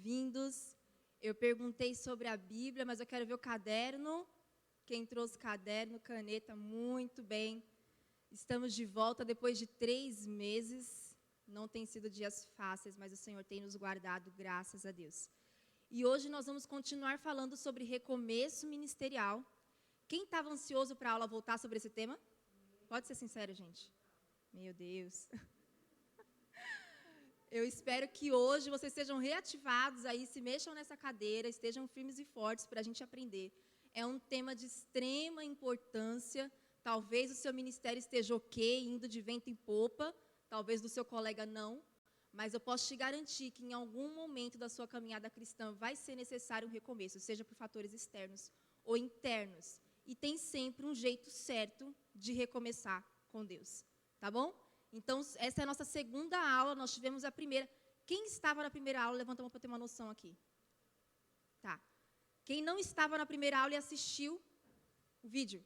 bem-vindos. Eu perguntei sobre a Bíblia, mas eu quero ver o caderno. Quem trouxe caderno, caneta, muito bem. Estamos de volta depois de 3 meses. Não tem sido dias fáceis, mas o Senhor tem nos guardado, graças a Deus. E hoje nós vamos continuar falando sobre recomeço ministerial. Quem estava ansioso para a aula voltar sobre esse tema? Pode ser sincero, gente. Meu Deus. Eu espero que hoje vocês sejam reativados aí, se mexam nessa cadeira, estejam firmes e fortes para a gente aprender. É um tema de extrema importância. Talvez o seu ministério esteja ok, indo de vento em popa, talvez do seu colega não, mas eu posso te garantir que em algum momento da sua caminhada cristã vai ser necessário um recomeço, seja por fatores externos ou internos. E tem sempre um jeito certo de recomeçar com Deus, tá bom? Então, essa é a nossa segunda aula, nós tivemos a primeira. Quem estava na primeira aula, levanta a mão para ter uma noção aqui. Tá. Quem não estava na primeira aula e assistiu o vídeo?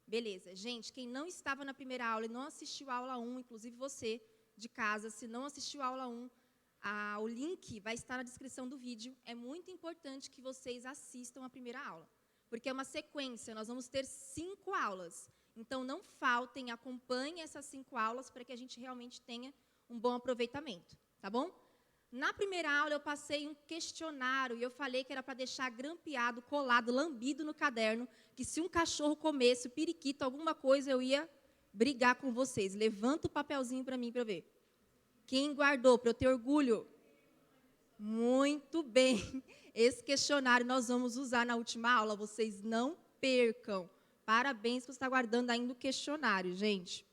Beleza. Gente, quem não estava na primeira aula e não assistiu a aula 1, inclusive você de casa, se não assistiu a aula 1, o link vai estar na descrição do vídeo. É muito importante que vocês assistam a primeira aula, porque é uma sequência, nós vamos ter 5 aulas. Então, não faltem, acompanhem essas 5 aulas para que a gente realmente tenha um bom aproveitamento, tá bom? Na primeira aula, eu passei um questionário e eu falei que era para deixar grampeado, colado, lambido no caderno, que se um cachorro comesse, o periquito, alguma coisa, eu ia brigar com vocês. Levanta o papelzinho para mim para eu ver. Quem guardou, para eu ter orgulho? Muito bem. Esse questionário nós vamos usar na última aula, vocês não percam. Parabéns por estar guardando ainda o questionário, gente.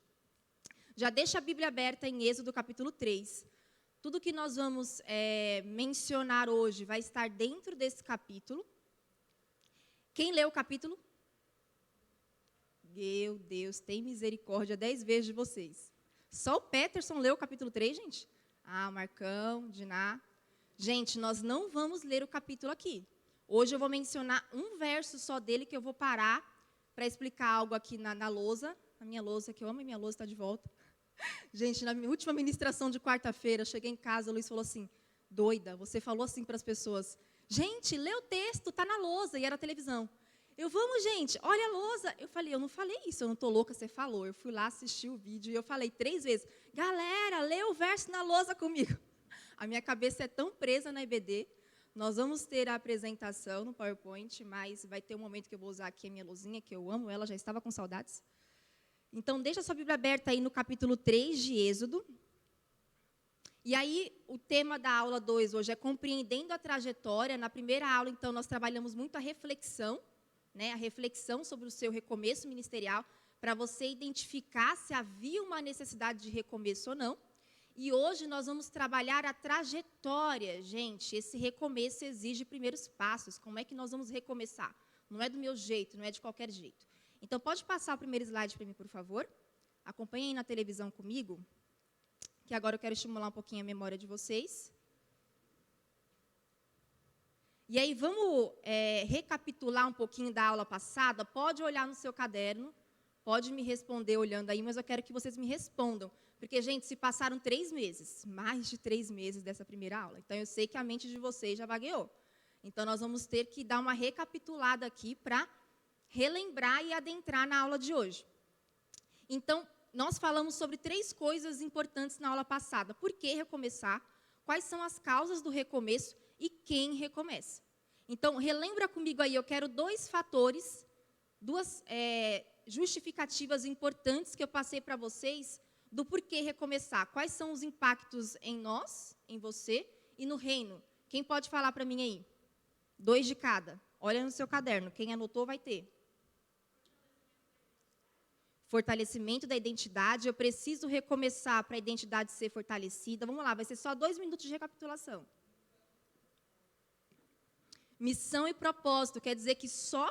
Já deixa a Bíblia aberta em Êxodo capítulo 3. Tudo que nós vamos mencionar hoje vai estar dentro desse capítulo. Quem leu o capítulo? Meu Deus, tem misericórdia 10 vezes de vocês. Só o Peterson leu o capítulo 3, gente? Marcão, Diná. Gente, nós não vamos ler o capítulo aqui. Hoje eu vou mencionar um verso só dele que eu vou parar para explicar algo aqui na lousa, na minha lousa, que eu amo, e minha lousa está de volta. Gente, na minha última ministração de quarta-feira, eu cheguei em casa, o Luiz falou assim, doida, você falou assim para as pessoas, gente, lê o texto, está na lousa, e era a televisão. Vamos, gente, olha a lousa. Eu falei, eu não falei isso, eu não estou louca, você falou. Eu fui lá assistir o vídeo e eu falei 3 vezes, galera, lê o verso na lousa comigo. A minha cabeça é tão presa na EBD. Nós vamos ter a apresentação no PowerPoint, mas vai ter um momento que eu vou usar aqui a minha luzinha, que eu amo ela, já estava com saudades. Então, deixa a sua Bíblia aberta aí no capítulo 3 de Êxodo. E aí, o tema da aula 2 hoje é compreendendo a trajetória. Na primeira aula, então, nós trabalhamos muito a reflexão sobre o seu recomeço ministerial, para você identificar se havia uma necessidade de recomeço ou não. E hoje nós vamos trabalhar a trajetória. Gente, esse recomeço exige primeiros passos. Como é que nós vamos recomeçar? Não é do meu jeito, não é de qualquer jeito. Então, pode passar o primeiro slide para mim, por favor? Acompanhem aí na televisão comigo, que agora eu quero estimular um pouquinho a memória de vocês. E aí, vamos recapitular um pouquinho da aula passada? Pode olhar no seu caderno, pode me responder olhando aí, mas eu quero que vocês me respondam. Porque, gente, se passaram 3 meses, mais de 3 meses dessa primeira aula. Então, eu sei que a mente de vocês já vagueou. Então, nós vamos ter que dar uma recapitulada aqui para relembrar e adentrar na aula de hoje. Então, nós falamos sobre 3 coisas importantes na aula passada. Por que recomeçar? Quais são as causas do recomeço e quem recomeça? Então, relembra comigo aí, eu quero 2 fatores, 2 justificativas importantes que eu passei para vocês do porquê recomeçar. Quais são os impactos em nós, em você e no reino? Quem pode falar para mim aí? 2 de cada. Olha no seu caderno, quem anotou vai ter. Fortalecimento da identidade, eu preciso recomeçar para a identidade ser fortalecida. Vamos lá, vai ser só 2 minutos de recapitulação. Missão e propósito, quer dizer que só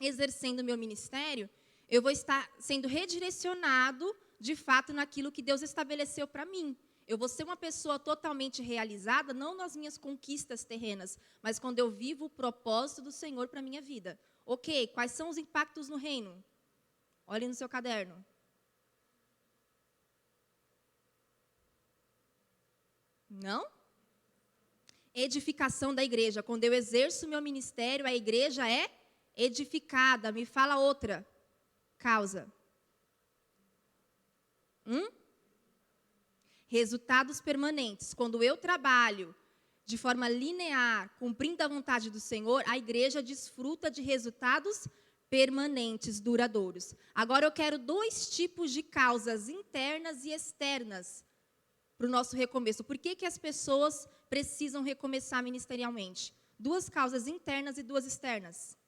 exercendo o meu ministério, eu vou estar sendo redirecionado, de fato, naquilo que Deus estabeleceu para mim. Eu vou ser uma pessoa totalmente realizada, não nas minhas conquistas terrenas, mas quando eu vivo o propósito do Senhor para a minha vida. Ok, quais são os impactos no reino? Olhe no seu caderno. Não? Edificação da igreja. Quando eu exerço o meu ministério, a igreja é edificada. Me fala outra causa. Resultados permanentes. Quando eu trabalho de forma linear, cumprindo a vontade do Senhor, a igreja desfruta de resultados permanentes, duradouros. Agora eu quero 2 tipos de causas, internas e externas, para o nosso recomeço. Por que as pessoas precisam recomeçar ministerialmente? 2 causas internas e 2 externas.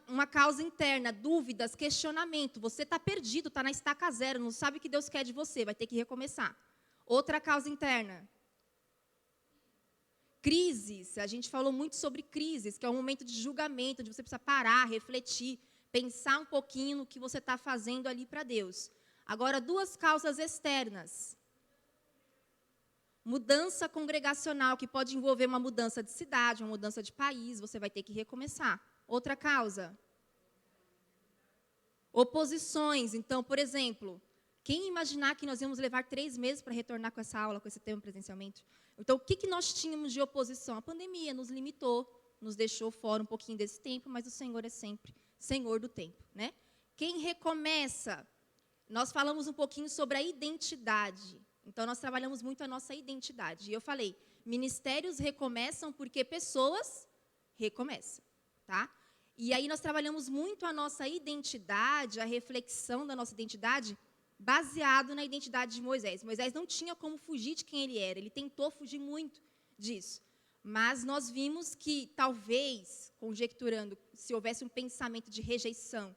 Uma causa interna, dúvidas, questionamento. Você está perdido, está na estaca zero, não sabe o que Deus quer de você, vai ter que recomeçar. Outra causa interna. Crises. A gente falou muito sobre crises, que é um momento de julgamento, onde você precisa parar, refletir, pensar um pouquinho no que você está fazendo ali para Deus. Agora, 2 causas externas. Mudança congregacional, que pode envolver uma mudança de cidade, uma mudança de país, você vai ter que recomeçar. Outra causa. Oposições. Então, por exemplo, quem imaginar que nós íamos levar 3 meses para retornar com essa aula, com esse tema presencialmente? Então, o que nós tínhamos de oposição? A pandemia nos limitou, nos deixou fora um pouquinho desse tempo, mas o Senhor é sempre Senhor do tempo, né? Quem recomeça? Nós falamos um pouquinho sobre a identidade. Então, nós trabalhamos muito a nossa identidade. E eu falei, ministérios recomeçam porque pessoas recomeçam, tá? E aí nós trabalhamos muito a nossa identidade, a reflexão da nossa identidade, baseado na identidade de Moisés. Moisés não tinha como fugir de quem ele era, ele tentou fugir muito disso. Mas nós vimos que, talvez, conjecturando, se houvesse um pensamento de rejeição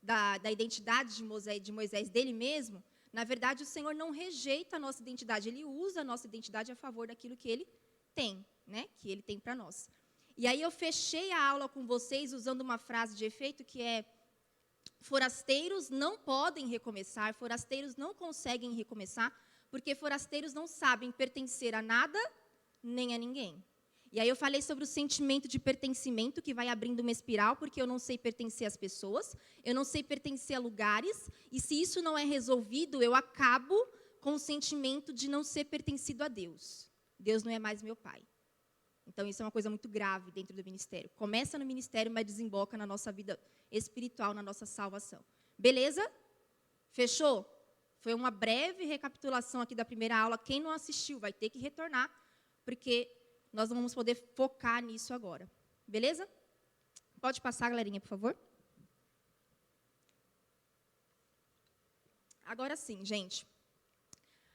da identidade de Moisés dele mesmo, na verdade, o Senhor não rejeita a nossa identidade, Ele usa a nossa identidade a favor daquilo que Ele tem, né? Que Ele tem para nós. E aí eu fechei a aula com vocês usando uma frase de efeito que é: forasteiros não podem recomeçar, forasteiros não conseguem recomeçar, porque forasteiros não sabem pertencer a nada nem a ninguém. E aí eu falei sobre o sentimento de pertencimento, que vai abrindo uma espiral, porque eu não sei pertencer às pessoas, eu não sei pertencer a lugares, e se isso não é resolvido, eu acabo com o sentimento de não ser pertencido a Deus. Deus não é mais meu pai. Então, isso é uma coisa muito grave dentro do ministério. Começa no ministério, mas desemboca na nossa vida espiritual, na nossa salvação. Beleza? Fechou? Foi uma breve recapitulação aqui da primeira aula. Quem não assistiu vai ter que retornar, porque nós não vamos poder focar nisso agora. Beleza? Pode passar, galerinha, por favor. Agora sim, gente.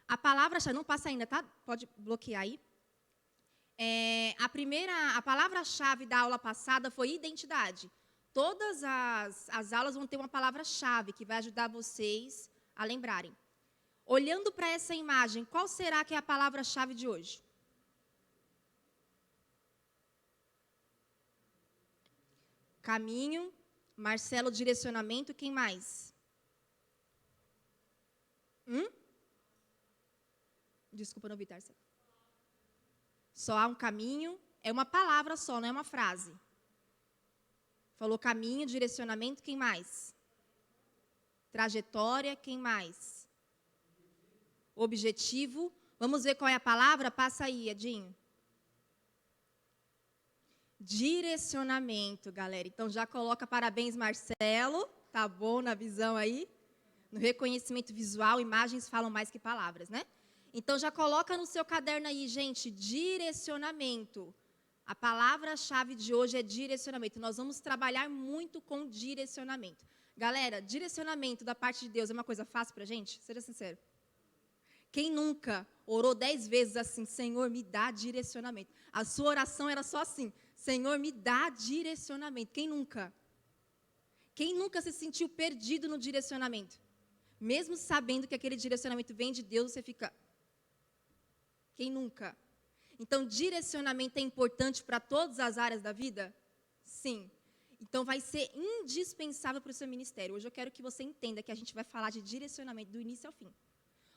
A palavra-chave, não passa ainda, tá? Pode bloquear aí. A palavra-chave da aula passada foi identidade. Todas as aulas vão ter uma palavra-chave que vai ajudar vocês a lembrarem. Olhando para essa imagem, qual será que é a palavra-chave de hoje? Caminho, Marcelo, direcionamento, quem mais? Desculpa, não vi, Tarsa. Só há um caminho, é uma palavra só, não é uma frase. Falou caminho, direcionamento, quem mais? Trajetória, quem mais? Objetivo. Vamos ver qual é a palavra? Passa aí, Edinho. Direcionamento, galera. Então, já coloca parabéns, Marcelo. Tá bom na visão aí? No reconhecimento visual, imagens falam mais que palavras, né? Então, já coloca no seu caderno aí, gente, direcionamento. A palavra-chave de hoje é direcionamento. Nós vamos trabalhar muito com direcionamento. Galera, direcionamento da parte de Deus é uma coisa fácil pra gente? Seja sincero. Quem nunca orou 10 vezes assim, Senhor, me dá direcionamento? A sua oração era só assim, Senhor, me dá direcionamento. Quem nunca? Quem nunca se sentiu perdido no direcionamento? Mesmo sabendo que aquele direcionamento vem de Deus, você fica... Quem nunca? Então, direcionamento é importante para todas as áreas da vida? Sim. Então, vai ser indispensável para o seu ministério. Hoje eu quero que você entenda que a gente vai falar de direcionamento do início ao fim.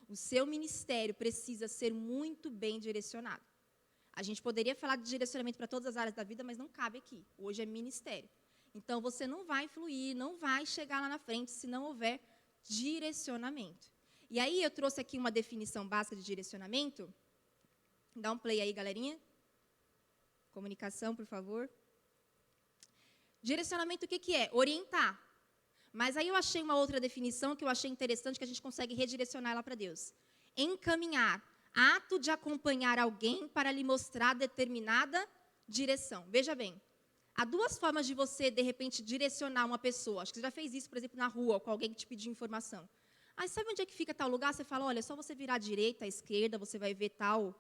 O seu ministério precisa ser muito bem direcionado. A gente poderia falar de direcionamento para todas as áreas da vida, mas não cabe aqui. Hoje é ministério. Então, você não vai fluir, não vai chegar lá na frente se não houver direcionamento. E aí eu trouxe aqui uma definição básica de direcionamento. Dá um play aí, galerinha. Comunicação, por favor. Direcionamento, o que que é? Orientar. Mas aí eu achei uma outra definição que eu achei interessante, que a gente consegue redirecionar ela para Deus. Encaminhar. Ato de acompanhar alguém para lhe mostrar determinada direção. Veja bem, há duas formas de você, de repente, direcionar uma pessoa. Acho que você já fez isso, por exemplo, na rua, com alguém que te pediu informação. Aí, sabe onde é que fica tal lugar? Você fala, olha, é só você virar à direita, à esquerda, você vai ver tal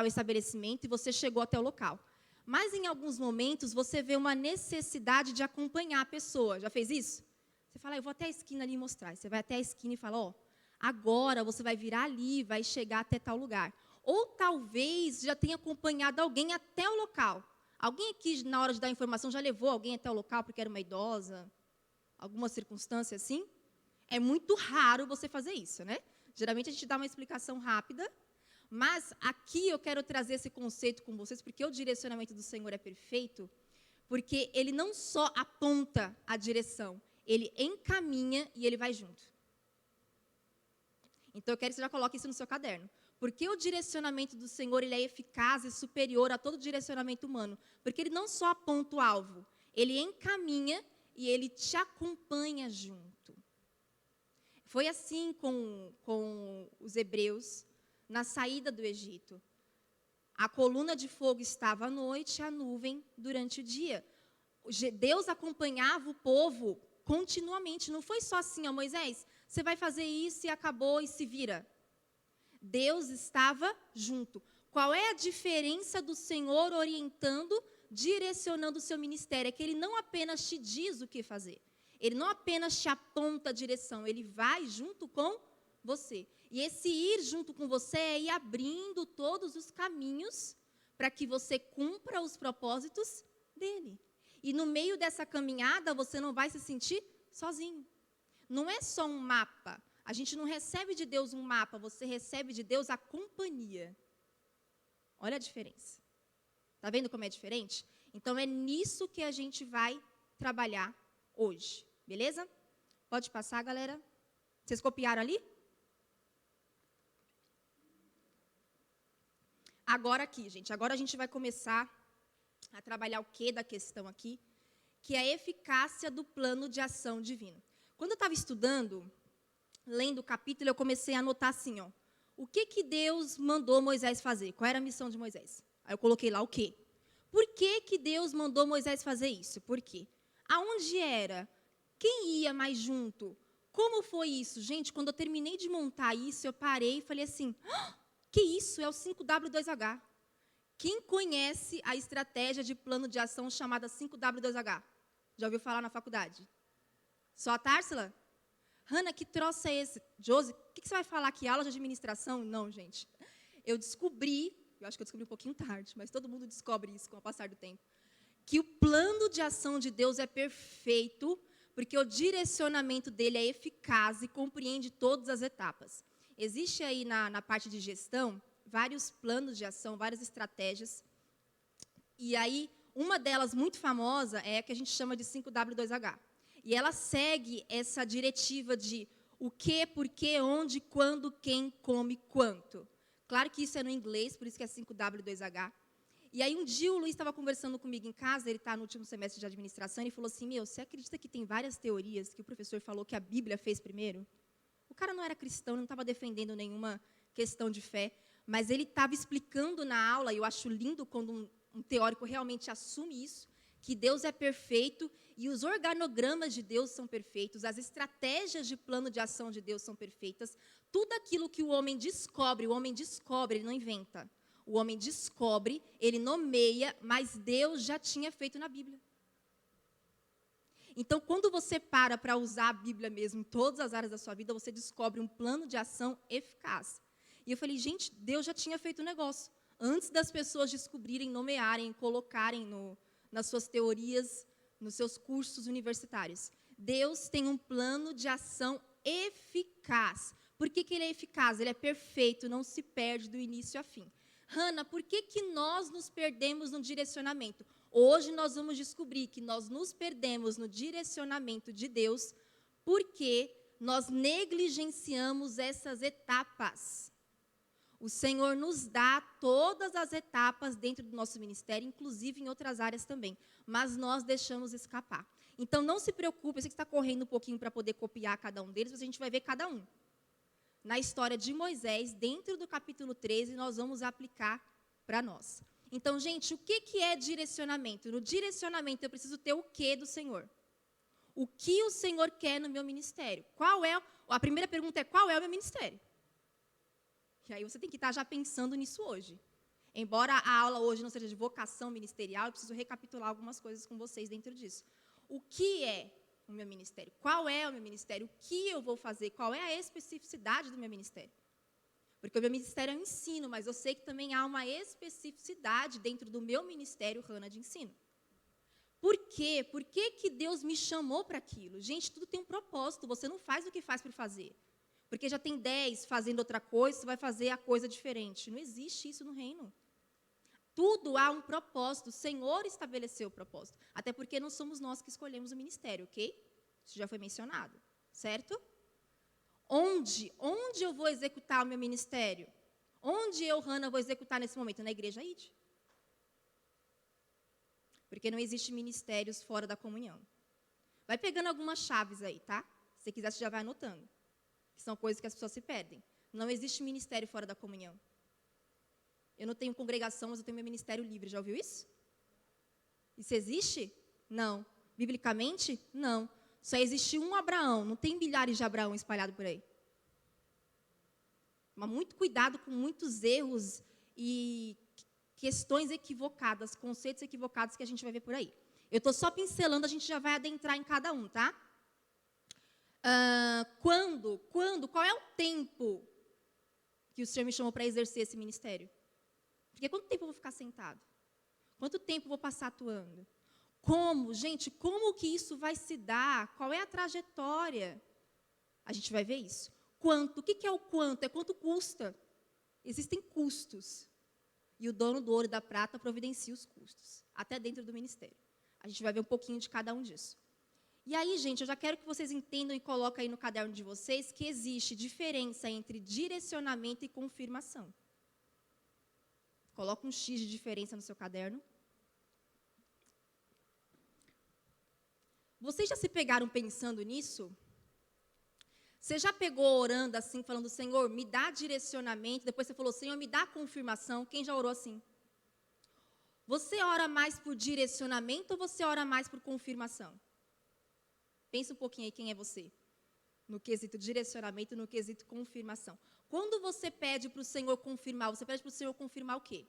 estabelecimento, e você chegou até o local. Mas, em alguns momentos, você vê uma necessidade de acompanhar a pessoa. Já fez isso? Você fala, eu vou até a esquina ali mostrar. Você vai até a esquina e fala, ó, agora você vai virar ali, vai chegar até tal lugar. Ou talvez já tenha acompanhado alguém até o local. Alguém aqui, na hora de dar informação, já levou alguém até o local porque era uma idosa? Alguma circunstância assim? É muito raro você fazer isso, né? Geralmente a gente dá uma explicação rápida, mas aqui eu quero trazer esse conceito com vocês, porque o direcionamento do Senhor é perfeito, porque Ele não só aponta a direção, Ele encaminha e Ele vai junto. Então eu quero que você já coloque isso no seu caderno. Porque o direcionamento do Senhor, ele é eficaz e superior a todo direcionamento humano. Porque ele não só aponta o alvo, ele encaminha e ele te acompanha junto. Foi assim com os hebreus na saída do Egito. A coluna de fogo estava à noite e a nuvem durante o dia. Deus acompanhava o povo continuamente. Não foi só assim, ó, Moisés, você vai fazer isso e acabou e se vira. Deus estava junto. Qual é a diferença do Senhor orientando, direcionando o seu ministério? É que Ele não apenas te diz o que fazer. Ele não apenas te aponta a direção. Ele vai junto com você. E esse ir junto com você é ir abrindo todos os caminhos para que você cumpra os propósitos dEle. E no meio dessa caminhada, você não vai se sentir sozinho. Não é só um mapa. A gente não recebe de Deus um mapa, você recebe de Deus a companhia. Olha a diferença. Está vendo como é diferente? Então, é nisso que a gente vai trabalhar hoje. Beleza? Pode passar, galera. Vocês copiaram ali? Agora aqui, gente. Agora a gente vai começar a trabalhar o que da questão aqui, que é a eficácia do plano de ação divino. Quando eu estava estudando, lendo o capítulo, eu comecei a anotar assim, ó, o que Deus mandou Moisés fazer? Qual era a missão de Moisés? Aí eu coloquei lá o quê? Por que Deus mandou Moisés fazer isso? Por quê? Aonde era? Quem ia mais junto? Como foi isso? Gente, quando eu terminei de montar isso, eu parei e falei assim, que isso? É o 5W2H. Quem conhece a estratégia de plano de ação chamada 5W2H? Já ouviu falar na faculdade? Só a Társila? Hanna, que troço é esse? Josi, o que você vai falar aqui? Aula de administração? Não, gente. Eu acho que eu descobri um pouquinho tarde, mas todo mundo descobre isso com o passar do tempo, que o plano de ação de Deus é perfeito, porque o direcionamento dele é eficaz e compreende todas as etapas. Existe aí na parte de gestão vários planos de ação, várias estratégias, e aí uma delas muito famosa é a que a gente chama de 5W2H. E ela segue essa diretiva de o que, porquê, onde, quando, quem, come, quanto. Claro que isso é no inglês, por isso que é 5W2H. E aí um dia o Luiz estava conversando comigo em casa, ele está no último semestre de administração, e ele falou assim, você acredita que tem várias teorias que o professor falou que a Bíblia fez primeiro? O cara não era cristão, não estava defendendo nenhuma questão de fé, mas ele estava explicando na aula, e eu acho lindo quando um teórico realmente assume isso, que Deus é perfeito e os organogramas de Deus são perfeitos, as estratégias de plano de ação de Deus são perfeitas. Tudo aquilo que o homem descobre, ele não inventa. O homem descobre, ele nomeia, mas Deus já tinha feito na Bíblia. Então, quando você para usar a Bíblia mesmo em todas as áreas da sua vida, você descobre um plano de ação eficaz. E eu falei, gente, Deus já tinha feito o negócio. Antes das pessoas descobrirem, nomearem, colocarem nas suas teorias, nos seus cursos universitários. Deus tem um plano de ação eficaz. Por que ele é eficaz? Ele é perfeito, não se perde do início a fim. Hanna, por que nós nos perdemos no direcionamento? Hoje nós vamos descobrir que nós nos perdemos no direcionamento de Deus porque nós negligenciamos essas etapas. O Senhor nos dá todas as etapas dentro do nosso ministério, inclusive em outras áreas também, mas nós deixamos escapar. Então, não se preocupe, eu sei que você está correndo um pouquinho para poder copiar cada um deles, mas a gente vai ver cada um. Na história de Moisés, dentro do capítulo 13, nós vamos aplicar para nós. Então, gente, o que é direcionamento? No direcionamento, eu preciso ter o quê do Senhor? O que o Senhor quer no meu ministério? A primeira pergunta é, qual é o meu ministério? E aí você tem que estar já pensando nisso hoje. Embora a aula hoje não seja de vocação ministerial, eu preciso recapitular algumas coisas com vocês dentro disso. O que é o meu ministério? Qual é o meu ministério? O que eu vou fazer? Qual é a especificidade do meu ministério? Porque o meu ministério é o ensino, mas eu sei que também há uma especificidade dentro do meu ministério, Hannah, de ensino. Por quê? Por que Deus me chamou para aquilo? Gente, tudo tem um propósito, você não faz o que faz por fazer. Porque já tem 10 fazendo outra coisa, você vai fazer a coisa diferente. Não existe isso no reino. Tudo há um propósito, o Senhor estabeleceu o propósito. Até porque não somos nós que escolhemos o ministério, ok? Isso já foi mencionado, certo? Onde eu vou executar o meu ministério? Onde eu, Hannah, vou executar nesse momento? Na igreja ID. Porque não existe ministérios fora da comunhão. Vai pegando algumas chaves aí, tá? Se você quiser, você já vai anotando. Que são coisas que as pessoas se perdem. Não existe ministério fora da comunhão. Eu não tenho congregação, mas eu tenho meu ministério livre. Já ouviu isso? Isso existe? Não. Biblicamente? Não. Só existe um Abraão, não tem milhares de Abraão espalhados por aí. Mas muito cuidado com muitos erros e questões equivocadas, conceitos equivocados que a gente vai ver por aí. Eu estou só pincelando, a gente já vai adentrar em cada um, tá? Qual é o tempo que o Senhor me chamou para exercer esse ministério? Porque quanto tempo eu vou ficar sentado? Quanto tempo eu vou passar atuando? Como, gente, como que isso vai se dar? Qual é a trajetória? A gente vai ver isso. Quanto? O que é o quanto? É quanto custa. Existem custos. E o dono do ouro e da prata providencia os custos, até dentro do ministério. A gente vai ver um pouquinho de cada um disso. E aí, gente, eu já quero que vocês entendam e coloquem aí no caderno de vocês que existe diferença entre direcionamento e confirmação. Coloca um X de diferença no seu caderno. Vocês já se pegaram pensando nisso? Você já pegou orando assim, falando, Senhor, me dá direcionamento. Depois você falou, Senhor, me dá confirmação. Quem já orou assim? Você ora mais por direcionamento ou você ora mais por confirmação? Pensa um pouquinho aí quem é você. No quesito direcionamento, no quesito confirmação. Quando você pede para o Senhor confirmar, você pede para o Senhor confirmar o quê?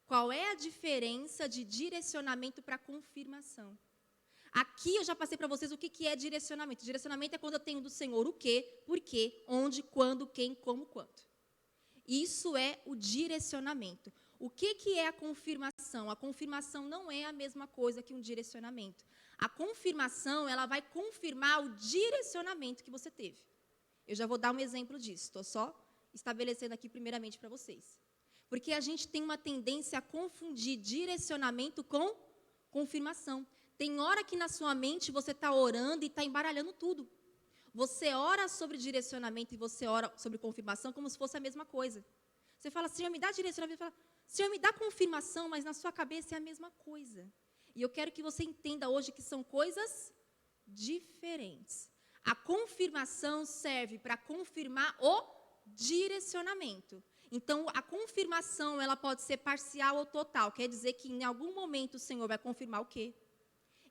Qual é a diferença de direcionamento para confirmação? Aqui eu já passei para vocês o que é direcionamento. Direcionamento é quando eu tenho do Senhor o quê, por quê, onde, quando, quem, como, quanto. Isso é o direcionamento. O que é a confirmação? A confirmação não é a mesma coisa que um direcionamento. A confirmação, ela vai confirmar o direcionamento que você teve. Eu já vou dar um exemplo disso. Estou só estabelecendo aqui primeiramente para vocês. Porque a gente tem uma tendência a confundir direcionamento com confirmação. Tem hora que na sua mente você está orando e está embaralhando tudo. Você ora sobre direcionamento e você ora sobre confirmação como se fosse a mesma coisa. Você fala, Senhor, me dá direcionamento. Você fala, Senhor, me dá confirmação, mas na sua cabeça é a mesma coisa. E eu quero que você entenda hoje que são coisas diferentes. A confirmação serve para confirmar o direcionamento. Então, a confirmação, ela pode ser parcial ou total. Quer dizer que em algum momento o Senhor vai confirmar o quê?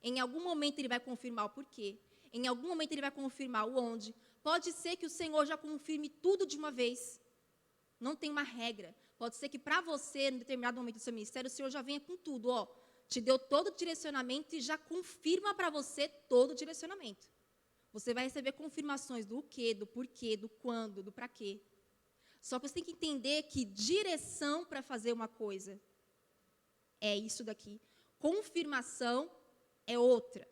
Em algum momento Ele vai confirmar o porquê. Em algum momento Ele vai confirmar o onde. Pode ser que o Senhor já confirme tudo de uma vez. Não tem uma regra. Pode ser que para você, em determinado momento do seu ministério, o Senhor já venha com tudo. Ó, te deu todo o direcionamento e já confirma para você todo o direcionamento. Você vai receber confirmações do quê, do porquê, do quando, do para quê. Só que você tem que entender que direção para fazer uma coisa é isso daqui. Confirmação é outra.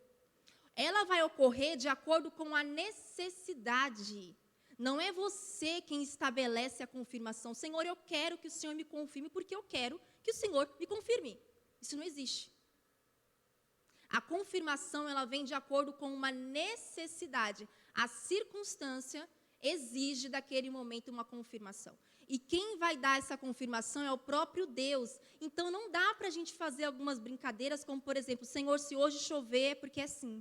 Ela vai ocorrer de acordo com a necessidade. Não é você quem estabelece a confirmação. Senhor, eu quero que o Senhor me confirme porque eu quero que o Senhor me confirme. Isso não existe. A confirmação, ela vem de acordo com uma necessidade. A circunstância exige daquele momento uma confirmação. E quem vai dar essa confirmação é o próprio Deus. Então, não dá para a gente fazer algumas brincadeiras, como, por exemplo, Senhor, se hoje chover, é porque é assim.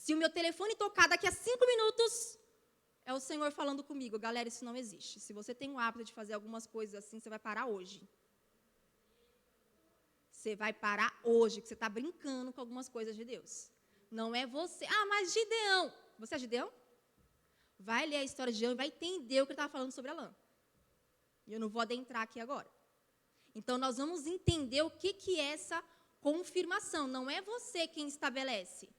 Se o meu telefone tocar daqui a 5 minutos, é o Senhor falando comigo. Galera, isso não existe. Se você tem o hábito de fazer algumas coisas assim, você vai parar hoje. Você vai parar hoje, que você está brincando com algumas coisas de Deus. Não é você. Ah, mas Gideão. Você é Gideão? Vai ler a história de Gideão e vai entender o que ele estava falando sobre a lã. E eu não vou adentrar aqui agora. Então, nós vamos entender o que é essa confirmação. Não é você quem estabelece.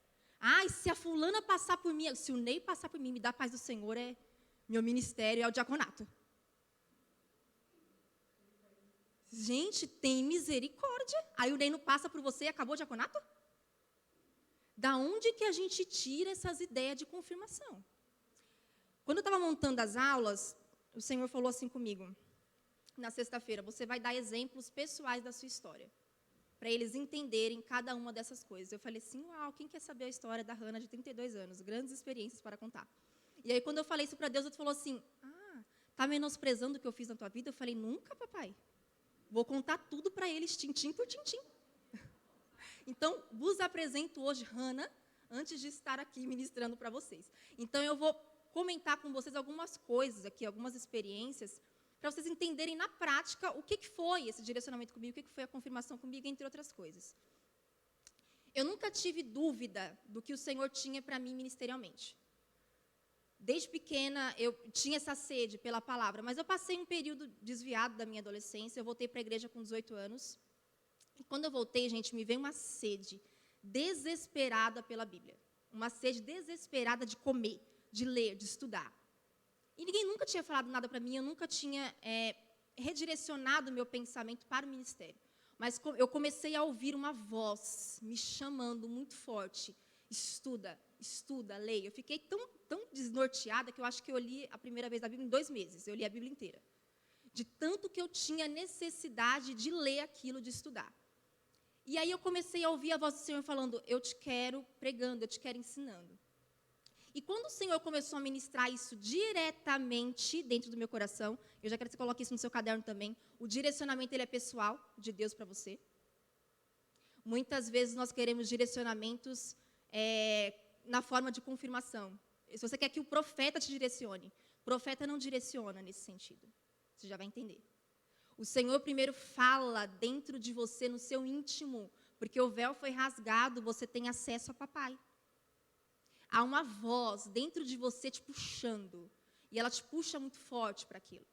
Ah, e se a fulana passar por mim, se o Ney passar por mim, me dá a paz do Senhor, é meu ministério, é o diaconato. Gente, tem misericórdia. Aí o Ney não passa por você e acabou o diaconato? Da onde que a gente tira essas ideias de confirmação? Quando eu estava montando as aulas, o Senhor falou assim comigo, na sexta-feira, você vai dar exemplos pessoais da sua história, para eles entenderem cada uma dessas coisas. Eu falei assim, uau, quem quer saber a história da Hannah de 32 anos? Grandes experiências para contar. E aí, quando eu falei isso para Deus, ele falou assim, tá menosprezando o que eu fiz na tua vida? Eu falei, nunca, papai. Vou contar tudo para eles, tintim por tintim. Então, vos apresento hoje Hannah, antes de estar aqui ministrando para vocês. Então, eu vou comentar com vocês algumas coisas aqui, algumas experiências, para vocês entenderem na prática o que foi esse direcionamento comigo, o que foi a confirmação comigo, entre outras coisas. Eu nunca tive dúvida do que o Senhor tinha para mim ministerialmente. Desde pequena, eu tinha essa sede pela palavra, mas eu passei um período desviado da minha adolescência, eu voltei para a igreja com 18 anos, e quando eu voltei, gente, me veio uma sede desesperada pela Bíblia, uma sede desesperada de comer, de ler, de estudar. E ninguém nunca tinha falado nada para mim, eu nunca tinha redirecionado o meu pensamento para o ministério. Mas eu comecei a ouvir uma voz me chamando muito forte, estuda, estuda, leia. Eu fiquei tão desnorteada que eu acho que eu li a primeira vez a Bíblia em 2 meses, eu li a Bíblia inteira. De tanto que eu tinha necessidade de ler aquilo, de estudar. E aí eu comecei a ouvir a voz do Senhor falando, eu te quero pregando, eu te quero ensinando. E quando o Senhor começou a ministrar isso diretamente dentro do meu coração, eu já quero que você coloque isso no seu caderno também, o direcionamento ele é pessoal, de Deus para você. Muitas vezes nós queremos direcionamentos na forma de confirmação. Se você quer que o profeta te direcione, o profeta não direciona nesse sentido. Você já vai entender. O Senhor primeiro fala dentro de você, no seu íntimo, porque o véu foi rasgado, você tem acesso a papai. Há uma voz dentro de você te puxando, e ela te puxa muito forte para aquilo.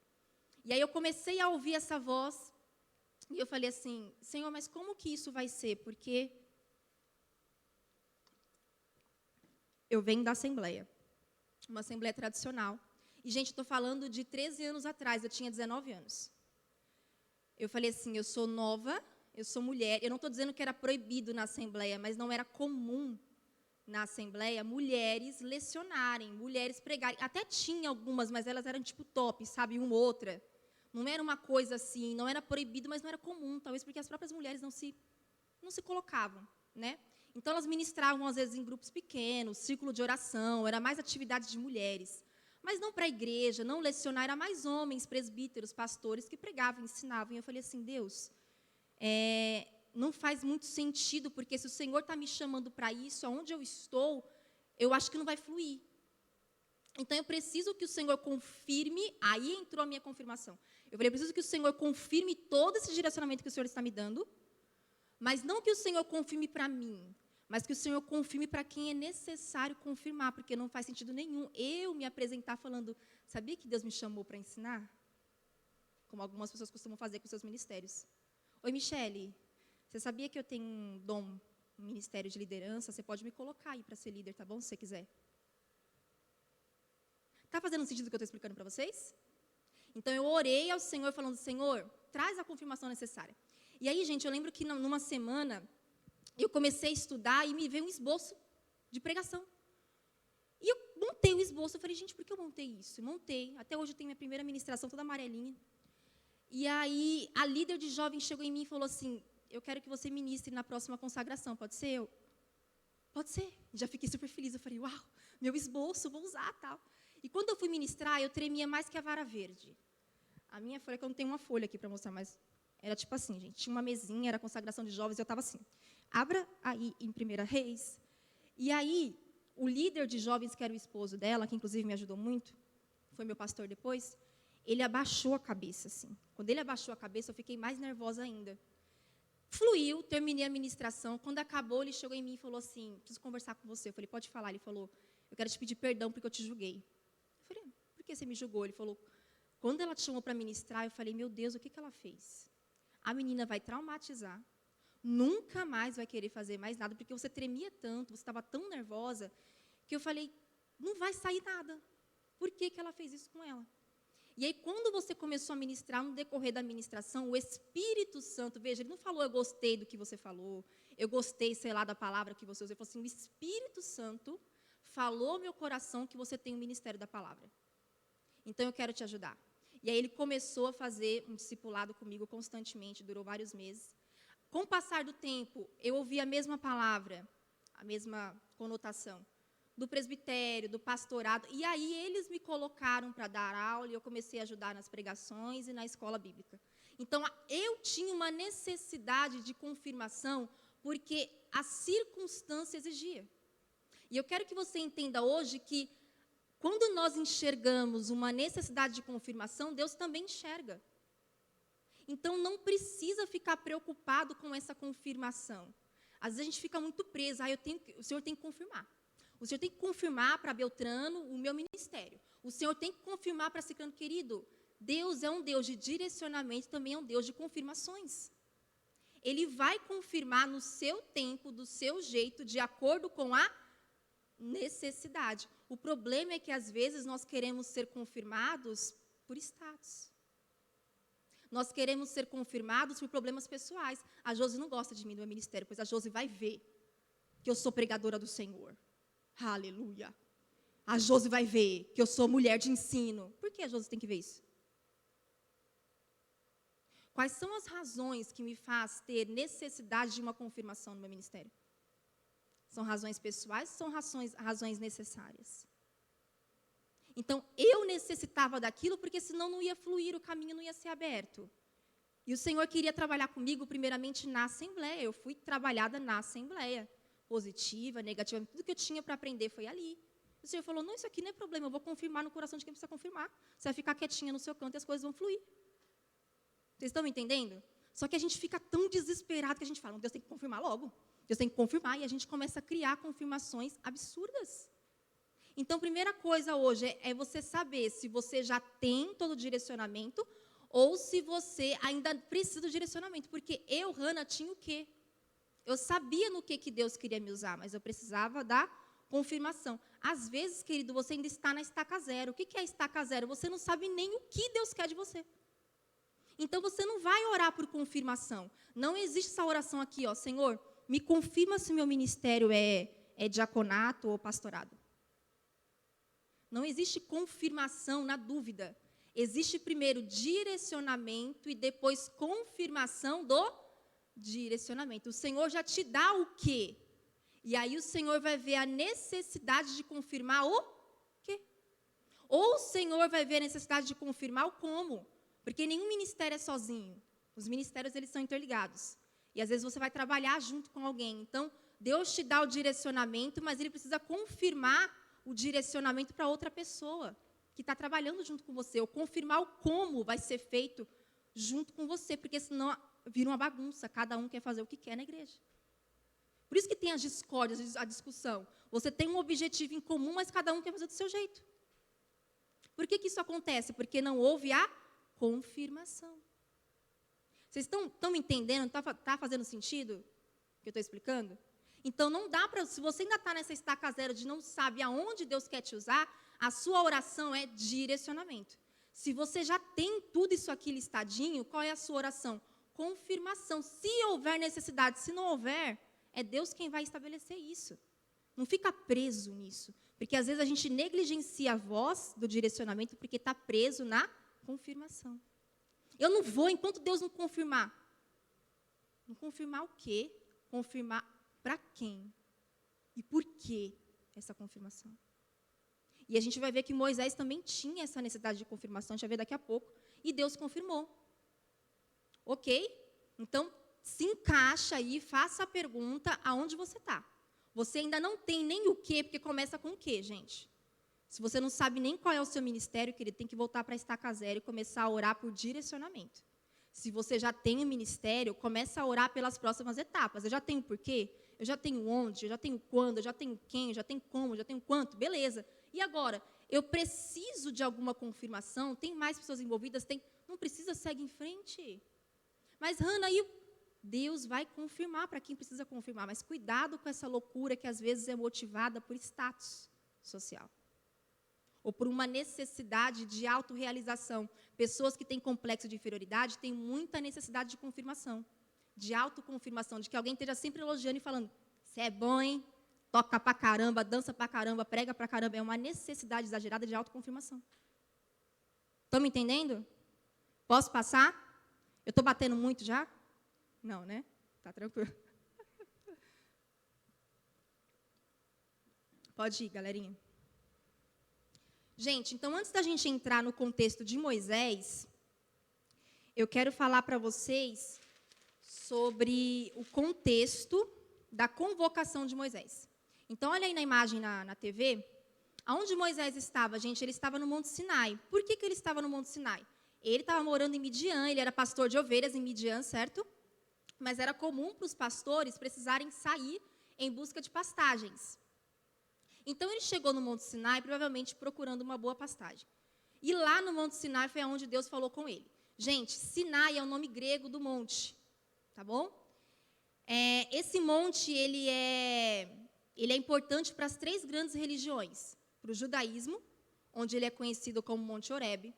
E aí eu comecei a ouvir essa voz, e eu falei assim, Senhor, mas como que isso vai ser? Porque eu venho da Assembleia, uma Assembleia tradicional. E, gente, estou falando de 13 anos atrás, eu tinha 19 anos. Eu falei assim, eu sou nova, eu sou mulher. Eu não estou dizendo que era proibido na Assembleia, mas não era comum na Assembleia mulheres lecionarem, mulheres pregarem. Até tinha algumas, mas elas eram tipo top, sabe, uma ou outra. Não era uma coisa assim, não era proibido, mas não era comum, talvez porque as próprias mulheres não se colocavam, né? Então, elas ministravam, às vezes, em grupos pequenos, círculo de oração, era mais atividade de mulheres. Mas não para a igreja, não lecionar, era mais homens, presbíteros, pastores, que pregavam, ensinavam. E eu falei assim, Deus, não faz muito sentido, porque se o Senhor está me chamando para isso, aonde eu estou, eu acho que não vai fluir. Então, eu preciso que o Senhor confirme, aí entrou a minha confirmação. Eu falei, eu preciso que o Senhor confirme todo esse direcionamento que o Senhor está me dando, mas não que o Senhor confirme para mim, mas que o Senhor confirme para quem é necessário confirmar, porque não faz sentido nenhum eu me apresentar falando, sabia que Deus me chamou para ensinar? Como algumas pessoas costumam fazer com seus ministérios. Oi, Michele, você sabia que eu tenho um dom, um ministério de liderança? Você pode me colocar aí para ser líder, tá bom? Se você quiser. Está fazendo sentido o que eu estou explicando para vocês? Então, eu orei ao Senhor falando, Senhor, traz a confirmação necessária. E aí, gente, eu lembro que numa semana, eu comecei a estudar e me veio um esboço de pregação. E eu montei o esboço, eu falei, gente, por que eu montei isso? Eu montei, até hoje eu tenho minha primeira ministração toda amarelinha. E aí, a líder de jovens chegou em mim e falou assim, eu quero que você ministre na próxima consagração, pode ser? Pode ser. Já fiquei super feliz, eu falei, uau, meu esboço, vou usar, tal. E quando eu fui ministrar, eu tremia mais que a vara verde. A minha folha, que eu não tenho uma folha aqui para mostrar, mas era tipo assim, gente, tinha uma mesinha, era consagração de jovens, e eu estava assim, abra aí em 1 Reis, e aí, o líder de jovens, que era o esposo dela, que inclusive me ajudou muito, foi meu pastor depois, ele abaixou a cabeça, assim. Quando ele abaixou a cabeça, eu fiquei mais nervosa ainda. Fluiu, terminei a ministração. Quando acabou, ele chegou em mim e falou assim, preciso conversar com você. Eu falei, pode falar. Ele falou, eu quero te pedir perdão porque eu te julguei. Eu falei, por que você me julgou? Ele falou, quando ela te chamou para ministrar, eu falei, meu Deus, o que ela fez? A menina vai traumatizar, nunca mais vai querer fazer mais nada, porque você tremia tanto, você estava tão nervosa, que eu falei, não vai sair nada. Por que ela fez isso com ela? E aí, quando você começou a ministrar, no decorrer da ministração, o Espírito Santo, veja, ele não falou, eu gostei do que você falou, eu gostei, sei lá, da palavra que você usou, ele falou assim, o Espírito Santo falou ao meu coração que você tem o ministério da palavra. Então, eu quero te ajudar. E aí, ele começou a fazer um discipulado comigo constantemente, durou vários meses. Com o passar do tempo, eu ouvi a mesma palavra, a mesma conotação, do presbitério, do pastorado, e aí eles me colocaram para dar aula, e eu comecei a ajudar nas pregações e na escola bíblica. Então, eu tinha uma necessidade de confirmação, porque a circunstância exigia. E eu quero que você entenda hoje que, quando nós enxergamos uma necessidade de confirmação, Deus também enxerga. Então, não precisa ficar preocupado com essa confirmação. Às vezes, a gente fica muito preso, o Senhor tem que confirmar. O Senhor tem que confirmar para Beltrano o meu ministério. O Senhor tem que confirmar para Ciclano, querido, Deus é um Deus de direcionamento, também é um Deus de confirmações. Ele vai confirmar no seu tempo, do seu jeito, de acordo com a necessidade. O problema é que, às vezes, nós queremos ser confirmados por status. Nós queremos ser confirmados por problemas pessoais. A Josi não gosta de mim, do meu ministério, pois a Josi vai ver que eu sou pregadora do Senhor. Aleluia. A Josi vai ver que eu sou mulher de ensino. Por que a Josi tem que ver isso? Quais são as razões que me faz ter necessidade de uma confirmação no meu ministério? São razões pessoais ou são razões necessárias? Então, eu necessitava daquilo porque senão não ia fluir, o caminho não ia ser aberto. E o Senhor queria trabalhar comigo primeiramente na Assembleia. Eu fui trabalhada na Assembleia. Positiva, negativa, tudo que eu tinha para aprender foi ali. O Senhor falou, não, isso aqui não é problema, eu vou confirmar no coração de quem precisa confirmar. Você vai ficar quietinha no seu canto e as coisas vão fluir. Vocês estão me entendendo? Só que a gente fica tão desesperado que a gente fala, Deus tem que confirmar logo. Deus tem que confirmar, e a gente começa a criar confirmações absurdas. Então, primeira coisa hoje é você saber se você já tem todo o direcionamento ou se você ainda precisa do direcionamento. Porque eu, Hannah, tinha o quê? Eu sabia no que Deus queria me usar, mas eu precisava da confirmação. Às vezes, querido, você ainda está na estaca zero. O que é estaca zero? Você não sabe nem o que Deus quer de você. Então, você não vai orar por confirmação. Não existe essa oração aqui, ó, Senhor, me confirma se o meu ministério é diaconato ou pastorado. Não existe confirmação na dúvida. Existe primeiro direcionamento e depois confirmação do direcionamento. O Senhor já te dá o quê? E aí o Senhor vai ver a necessidade de confirmar o quê? Ou o Senhor vai ver a necessidade de confirmar o como. Porque nenhum ministério é sozinho. Os ministérios, eles são interligados. E às vezes você vai trabalhar junto com alguém. Então, Deus te dá o direcionamento, mas Ele precisa confirmar o direcionamento para outra pessoa que está trabalhando junto com você. Ou confirmar o como vai ser feito junto com você. Porque senão vira uma bagunça, cada um quer fazer o que quer na igreja. Por isso que tem as discórdias, a discussão. Você tem um objetivo em comum, mas cada um quer fazer do seu jeito. Por que isso acontece? Porque não houve a confirmação. Vocês estão me entendendo? Está fazendo sentido o que eu estou explicando? Então, não dá para, se você ainda está nessa estaca zero de não sabe aonde Deus quer te usar, a sua oração é direcionamento. Se você já tem tudo isso aqui listadinho, qual é a sua oração? Confirmação. Se houver necessidade, se não houver, é Deus quem vai estabelecer isso. Não fica preso nisso. Porque às vezes a gente negligencia a voz do direcionamento porque está preso na confirmação. Eu não vou enquanto Deus não confirmar. Confirmar o quê? Confirmar para quem? E por que essa confirmação? E a gente vai ver que Moisés também tinha essa necessidade de confirmação, a gente vai ver daqui a pouco, e Deus confirmou. Ok? Então, se encaixa aí, faça a pergunta aonde você está. Você ainda não tem nem o quê, porque começa com o quê, gente? Se você não sabe nem qual é o seu ministério, querido, tem que voltar para a estaca zero e começar a orar por direcionamento. Se você já tem um ministério, começa a orar pelas próximas etapas. Eu já tenho porquê, eu já tenho onde, eu já tenho quando, eu já tenho quem, eu já tenho como, eu já tenho quanto, beleza. E agora, eu preciso de alguma confirmação, tem mais pessoas envolvidas, tem, não precisa, segue em frente. Mas, Hannah, aí Deus vai confirmar para quem precisa confirmar, mas cuidado com essa loucura que às vezes é motivada por status social. Ou por uma necessidade de autorrealização. Pessoas que têm complexo de inferioridade têm muita necessidade de confirmação, de autoconfirmação, de que alguém esteja sempre elogiando e falando, você é bom, hein? Toca pra caramba, dança pra caramba, prega pra caramba. É uma necessidade exagerada de autoconfirmação. Estão me entendendo? Posso passar? Eu estou batendo muito já? Não, né? Tá tranquilo. Pode ir, galerinha. Gente, então, antes da gente entrar no contexto de Moisés, eu quero falar para vocês sobre o contexto da convocação de Moisés. Então, olha aí na imagem na TV, aonde Moisés estava, gente, ele estava no Monte Sinai. Por que ele estava no Monte Sinai? Ele estava morando em Midian, ele era pastor de ovelhas em Midian, certo? Mas era comum para os pastores precisarem sair em busca de pastagens. Então, ele chegou no Monte Sinai, provavelmente procurando uma boa pastagem. E lá no Monte Sinai foi onde Deus falou com ele. Gente, Sinai é o nome grego do monte, tá bom? Esse monte, ele é importante para as 3 grandes religiões. Para o judaísmo, onde ele é conhecido como Monte Horebe.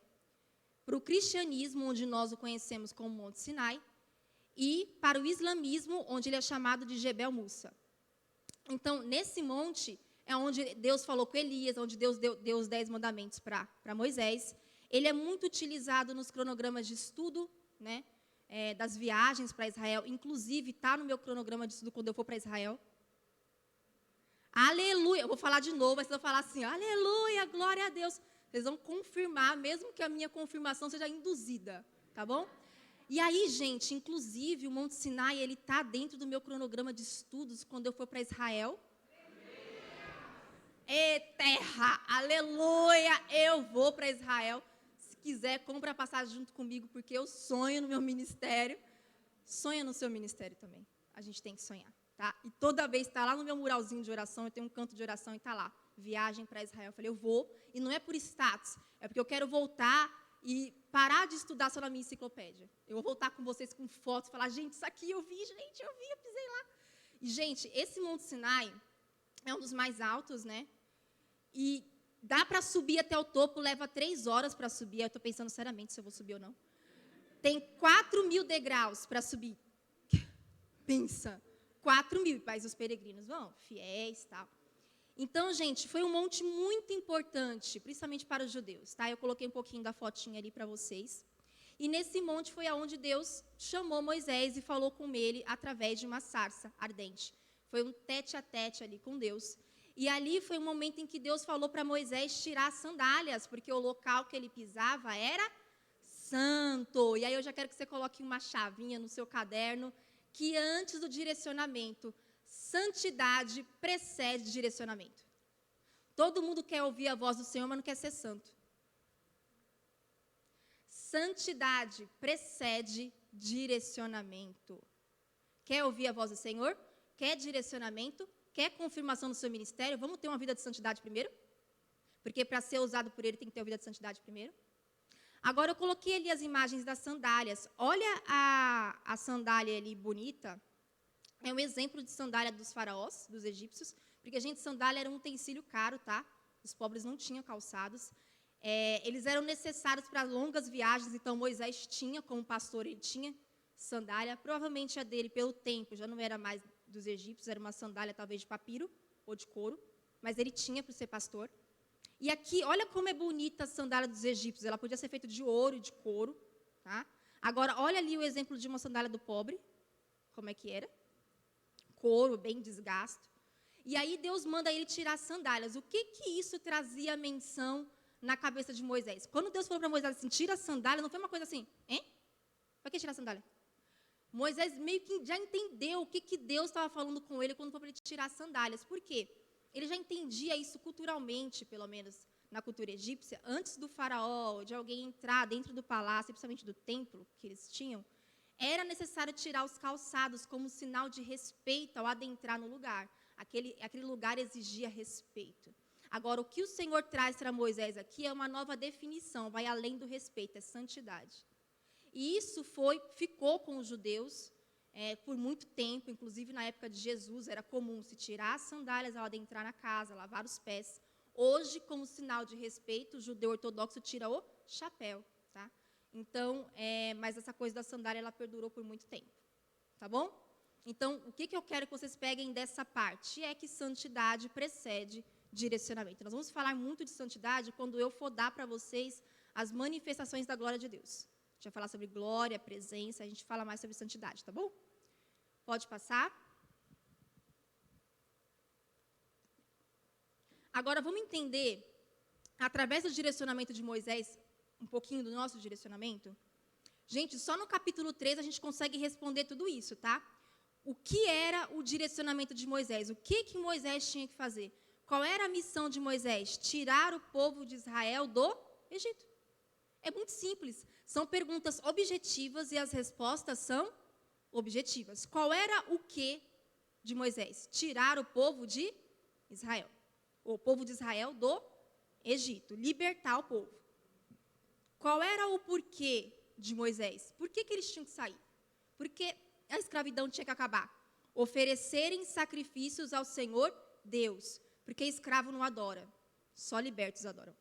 Para o cristianismo, onde nós o conhecemos como Monte Sinai. E para o islamismo, onde ele é chamado de Jebel Musa. Então, nesse monte é onde Deus falou com Elias, onde Deus deu os 10 mandamentos para Moisés. Ele é muito utilizado nos cronogramas de estudo, né, das viagens para Israel. Inclusive, está no meu cronograma de estudo quando eu for para Israel. Aleluia! Eu vou falar de novo, mas vocês vão falar assim, aleluia, glória a Deus. Vocês vão confirmar, mesmo que a minha confirmação seja induzida, tá bom? E aí, gente, inclusive, o Monte Sinai, ele está dentro do meu cronograma de estudos quando eu for para Israel. Terra, aleluia, eu vou para Israel. Se quiser, compra a passagem junto comigo, porque eu sonho no meu ministério. Sonha no seu ministério também. A gente tem que sonhar, tá? E toda vez está lá no meu muralzinho de oração, eu tenho um canto de oração e está lá, viagem para Israel. Eu falei, eu vou, e não é por status, é porque eu quero voltar e parar de estudar só na minha enciclopédia. Eu vou voltar com vocês com fotos, falar, gente, isso aqui eu vi, eu pisei lá. E, gente, esse Monte Sinai é um dos mais altos, né? E dá para subir até o topo, leva 3 horas para subir. Eu estou pensando seriamente se eu vou subir ou não. Tem 4.000 degraus para subir. Pensa, 4.000, mas os peregrinos vão, fiéis e tal. Então, gente, foi um monte muito importante, principalmente para os judeus, tá? Eu coloquei um pouquinho da fotinha ali para vocês. E nesse monte foi aonde Deus chamou Moisés e falou com ele através de uma sarça ardente. Foi um tete a tete ali com Deus. E ali foi um momento em que Deus falou para Moisés tirar as sandálias, porque o local que ele pisava era santo. E aí eu já quero que você coloque uma chavinha no seu caderno, que antes do direcionamento, santidade precede direcionamento. Todo mundo quer ouvir a voz do Senhor, mas não quer ser santo. Santidade precede direcionamento. Quer ouvir a voz do Senhor? Quer direcionamento? Quer confirmação no seu ministério? Vamos ter uma vida de santidade primeiro? Porque para ser usado por ele tem que ter uma vida de santidade primeiro. Agora eu coloquei ali as imagens das sandálias. Olha a sandália ali bonita. É um exemplo de sandália dos faraós, dos egípcios. Porque, gente, sandália era um utensílio caro, tá? Os pobres não tinham calçados. Eles eram necessários para longas viagens. Então, Moisés tinha, como pastor, ele tinha sandália. Provavelmente a dele, pelo tempo, já não era mais dos egípcios, era uma sandália talvez de papiro ou de couro, mas ele tinha para ser pastor. E aqui, olha como é bonita a sandália dos egípcios, ela podia ser feita de ouro e de couro, tá? Agora, olha ali o exemplo de uma sandália do pobre, como é que era. Couro, bem desgasto. E aí Deus manda ele tirar as sandálias. O que isso trazia menção na cabeça de Moisés? Quando Deus falou para Moisés assim, tira a sandália, não foi uma coisa assim, hein? Para que tirar a sandália? Moisés meio que já entendeu o que Deus estava falando com ele quando foi para ele tirar as sandálias. Por quê? Ele já entendia isso culturalmente, pelo menos na cultura egípcia. Antes do faraó, de alguém entrar dentro do palácio, principalmente do templo que eles tinham, era necessário tirar os calçados como sinal de respeito ao adentrar no lugar. Aquele lugar exigia respeito. Agora, o que o Senhor traz para Moisés aqui é uma nova definição, vai além do respeito, é santidade. E isso ficou com os judeus por muito tempo, inclusive na época de Jesus, era comum se tirar as sandálias ao adentrar na casa, lavar os pés. Hoje, como sinal de respeito, o judeu ortodoxo tira o chapéu, tá? Então, mas essa coisa da sandália, ela perdurou por muito tempo, tá bom? Então, o que eu quero que vocês peguem dessa parte é que santidade precede direcionamento. Nós vamos falar muito de santidade quando eu for dar para vocês as manifestações da glória de Deus. A gente vai falar sobre glória, presença, a gente fala mais sobre santidade, tá bom? Pode passar. Agora, vamos entender, através do direcionamento de Moisés, um pouquinho do nosso direcionamento. Gente, só no capítulo 3 a gente consegue responder tudo isso, tá? O que era o direcionamento de Moisés? O que Moisés tinha que fazer? Qual era a missão de Moisés? Tirar o povo de Israel do Egito. É muito simples. São perguntas objetivas e as respostas são objetivas. Qual era o que de Moisés? Tirar o povo de Israel. O povo de Israel do Egito. Libertar o povo. Qual era o porquê de Moisés? Por que eles tinham que sair? Porque a escravidão tinha que acabar. Oferecerem sacrifícios ao Senhor Deus. Porque escravo não adora. Só libertos adoram.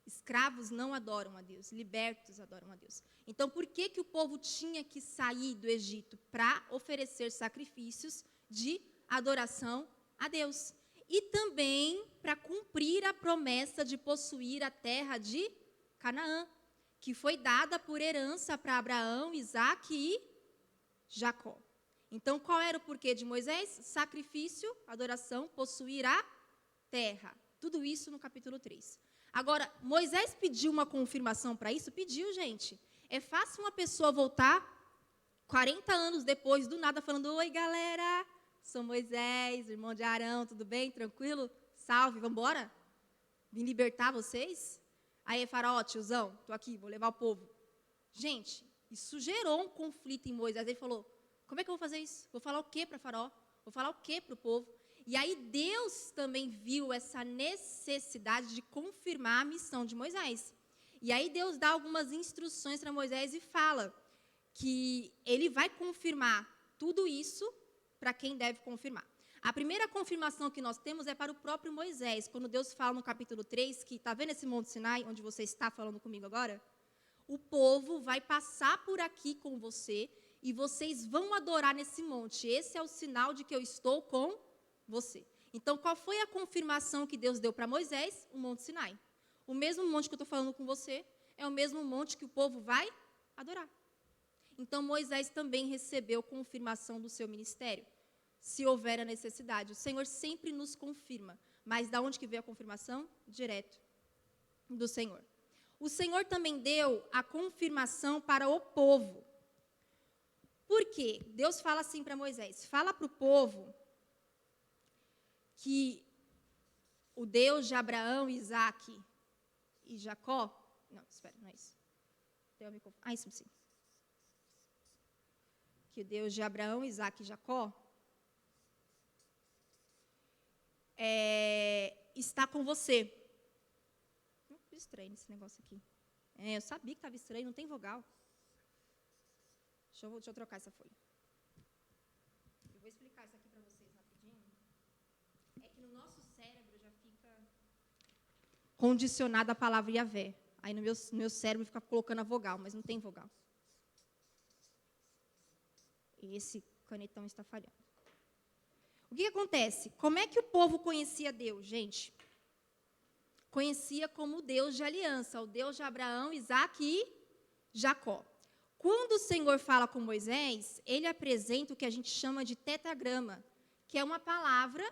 Escravos não adoram a Deus, libertos adoram a Deus. Então, por que o povo tinha que sair do Egito? Para oferecer sacrifícios de adoração a Deus. E também para cumprir a promessa de possuir a terra de Canaã, que foi dada por herança para Abraão, Isaque e Jacó. Então, qual era o porquê de Moisés? Sacrifício, adoração, possuir a terra. Tudo isso no capítulo 3. Agora, Moisés pediu uma confirmação para isso? Pediu, gente. É fácil uma pessoa voltar 40 anos depois, do nada, falando, oi, galera, sou Moisés, irmão de Arão, tudo bem? Tranquilo? Salve, vamos embora? Vim libertar vocês? Aí, faraó, tiozão, estou aqui, vou levar o povo. Gente, isso gerou um conflito em Moisés. Ele falou, como é que eu vou fazer isso? Vou falar o quê para faraó? Vou falar o quê para o povo? E aí Deus também viu essa necessidade de confirmar a missão de Moisés. E aí Deus dá algumas instruções para Moisés e fala que ele vai confirmar tudo isso para quem deve confirmar. A primeira confirmação que nós temos é para o próprio Moisés, quando Deus fala no capítulo 3, que está vendo esse Monte Sinai, onde você está falando comigo agora? O povo vai passar por aqui com você e vocês vão adorar nesse monte. Esse é o sinal de que eu estou com você. Então, qual foi a confirmação que Deus deu para Moisés? O Monte Sinai. O mesmo monte que eu estou falando com você é o mesmo monte que o povo vai adorar. Então, Moisés também recebeu confirmação do seu ministério, se houver a necessidade. O Senhor sempre nos confirma. Mas de onde que veio a confirmação? Direto do Senhor. O Senhor também deu a confirmação para o povo. Por quê? Deus fala assim para Moisés, fala para o povo que o Deus de Abraão, Isaque e Jacó... Não, espera, não é isso. Isso sim. Que o Deus de Abraão, Isaque e Jacó está com você. Estranho esse negócio aqui. Eu sabia que estava estranho, não tem vogal. Deixa eu trocar essa folha. Eu vou explicar isso aqui para vocês rapidinho. É que no nosso cérebro já fica condicionada a palavra Yahvé. Aí no meu cérebro fica colocando a vogal, mas não tem vogal. Esse canetão está falhando. O que acontece? Como é que o povo conhecia Deus, gente? Conhecia como o Deus de aliança, o Deus de Abraão, Isaque e Jacó. Quando o Senhor fala com Moisés, ele apresenta o que a gente chama de tetragrama, que é uma palavra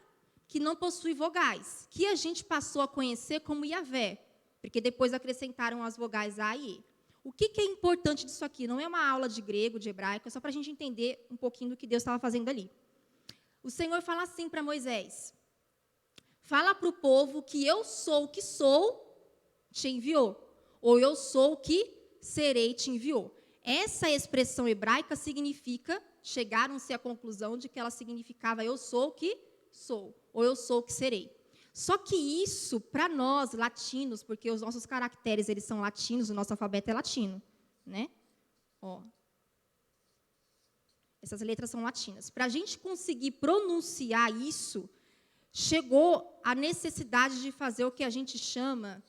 que não possui vogais, que a gente passou a conhecer como Yavé, porque depois acrescentaram as vogais A e E. O que é importante disso aqui? Não é uma aula de grego, de hebraico, é só para a gente entender um pouquinho do que Deus estava fazendo ali. O Senhor fala assim para Moisés: fala para o povo que eu sou o que sou, te enviou. Ou eu sou o que serei, te enviou. Essa expressão hebraica significa, chegaram-se à conclusão de que ela significava eu sou o que sou, ou eu sou o que serei. Só que isso, para nós, latinos, porque os nossos caracteres, eles são latinos, o nosso alfabeto é latino, né? Ó. Essas letras são latinas. Para a gente conseguir pronunciar isso, chegou a necessidade de fazer o que a gente chama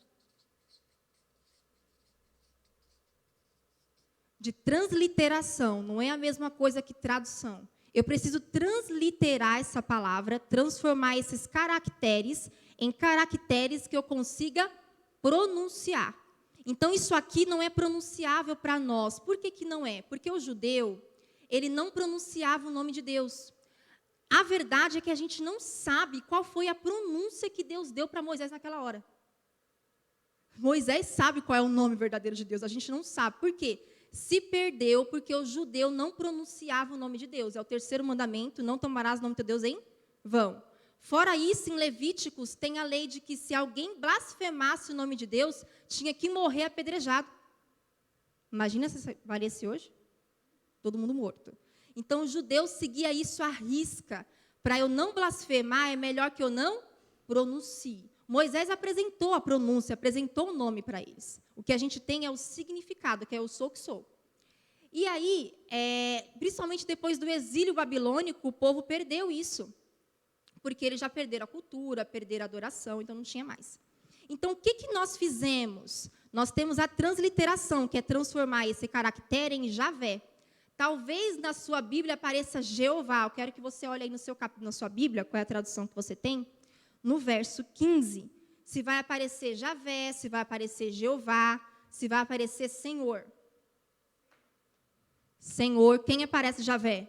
de transliteração. Não é a mesma coisa que tradução. Eu preciso transliterar essa palavra, transformar esses caracteres em caracteres que eu consiga pronunciar. Então, isso aqui não é pronunciável para nós. Por que não é? Porque o judeu, ele não pronunciava o nome de Deus. A verdade é que a gente não sabe qual foi a pronúncia que Deus deu para Moisés naquela hora. Moisés sabe qual é o nome verdadeiro de Deus, a gente não sabe. Por quê? Se perdeu porque o judeu não pronunciava o nome de Deus. É o terceiro mandamento, não tomarás o nome de teu Deus em vão. Fora isso, em Levíticos, tem a lei de que se alguém blasfemasse o nome de Deus, tinha que morrer apedrejado. Imagina se aparece hoje? Todo mundo morto. Então, o judeu seguia isso à risca. Para eu não blasfemar, é melhor que eu não pronuncie. Moisés apresentou a pronúncia, apresentou o nome para eles. O que a gente tem é o significado, que é eu sou o que sou. E aí, principalmente depois do exílio babilônico, o povo perdeu isso. Porque eles já perderam a cultura, perderam a adoração, então não tinha mais. Então, o que nós fizemos? Nós temos a transliteração, que é transformar esse caractere em Javé. Talvez na sua Bíblia apareça Jeová. Eu quero que você olhe aí na sua Bíblia, qual é a tradução que você tem. No verso 15, se vai aparecer Javé, se vai aparecer Jeová, se vai aparecer Senhor. Senhor, quem aparece Javé?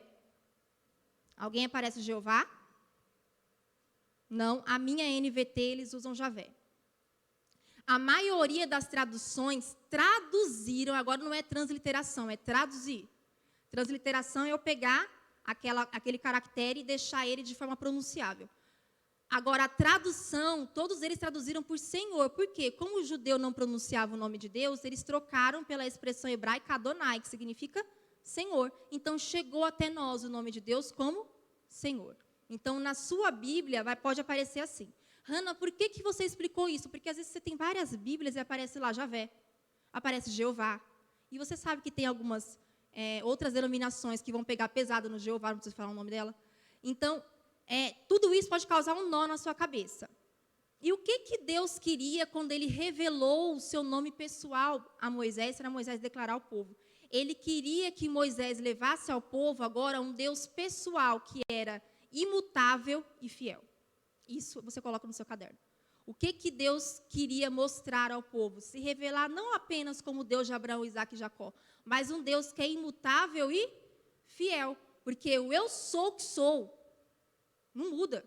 Alguém aparece Jeová? Não, a minha NVT, eles usam Javé. A maioria das traduções traduziram, agora não é transliteração, é traduzir. Transliteração é eu pegar aquele caractere e deixar ele de forma pronunciável. Agora, a tradução, todos eles traduziram por Senhor. Por quê? Como o judeu não pronunciava o nome de Deus, eles trocaram pela expressão hebraica Adonai, que significa Senhor. Então, chegou até nós o nome de Deus como Senhor. Então, na sua Bíblia, pode aparecer assim. Hannah, por que você explicou isso? Porque, às vezes, você tem várias Bíblias e aparece lá Javé, aparece Jeová. E você sabe que tem algumas outras denominações que vão pegar pesado no Jeová, não preciso falar o nome dela. Então, tudo isso pode causar um nó na sua cabeça. E o que Deus queria quando Ele revelou o seu nome pessoal a Moisés, para Moisés declarar ao povo? Ele queria que Moisés levasse ao povo agora um Deus pessoal, que era imutável e fiel. Isso você coloca no seu caderno. O que Deus queria mostrar ao povo? Se revelar não apenas como Deus de Abraão, Isaac e Jacó, mas um Deus que é imutável e fiel. Porque o eu sou o que sou não muda.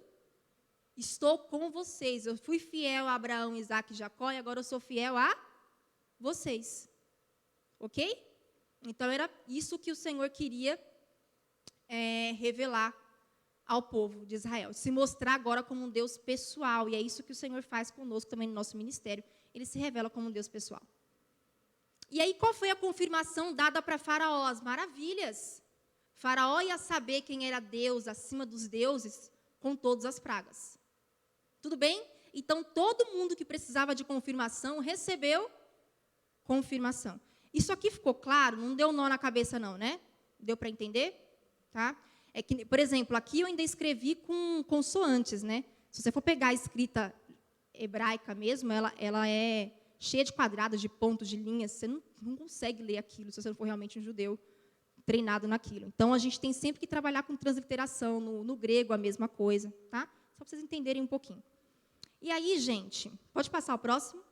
Estou com vocês. Eu fui fiel a Abraão, Isaac e Jacó e agora eu sou fiel a vocês. Ok? Então, era isso que o Senhor queria revelar ao povo de Israel. Se mostrar agora como um Deus pessoal. E é isso que o Senhor faz conosco também no nosso ministério. Ele se revela como um Deus pessoal. E aí, qual foi a confirmação dada para Faraó? As maravilhas. Faraó ia saber quem era Deus acima dos deuses com todas as pragas. Tudo bem? Então, todo mundo que precisava de confirmação recebeu confirmação. Isso aqui ficou claro? Não deu nó na cabeça não, né? Deu para entender? Tá? É que, por exemplo, aqui eu ainda escrevi com consoantes, né? Se você for pegar a escrita hebraica mesmo, ela é cheia de quadrados, de pontos, de linhas. Você não consegue ler aquilo se você não for realmente um judeu treinado naquilo. Então, a gente tem sempre que trabalhar com transliteração. No grego, a mesma coisa, tá? Só para vocês entenderem um pouquinho. E aí, gente, pode passar o próximo?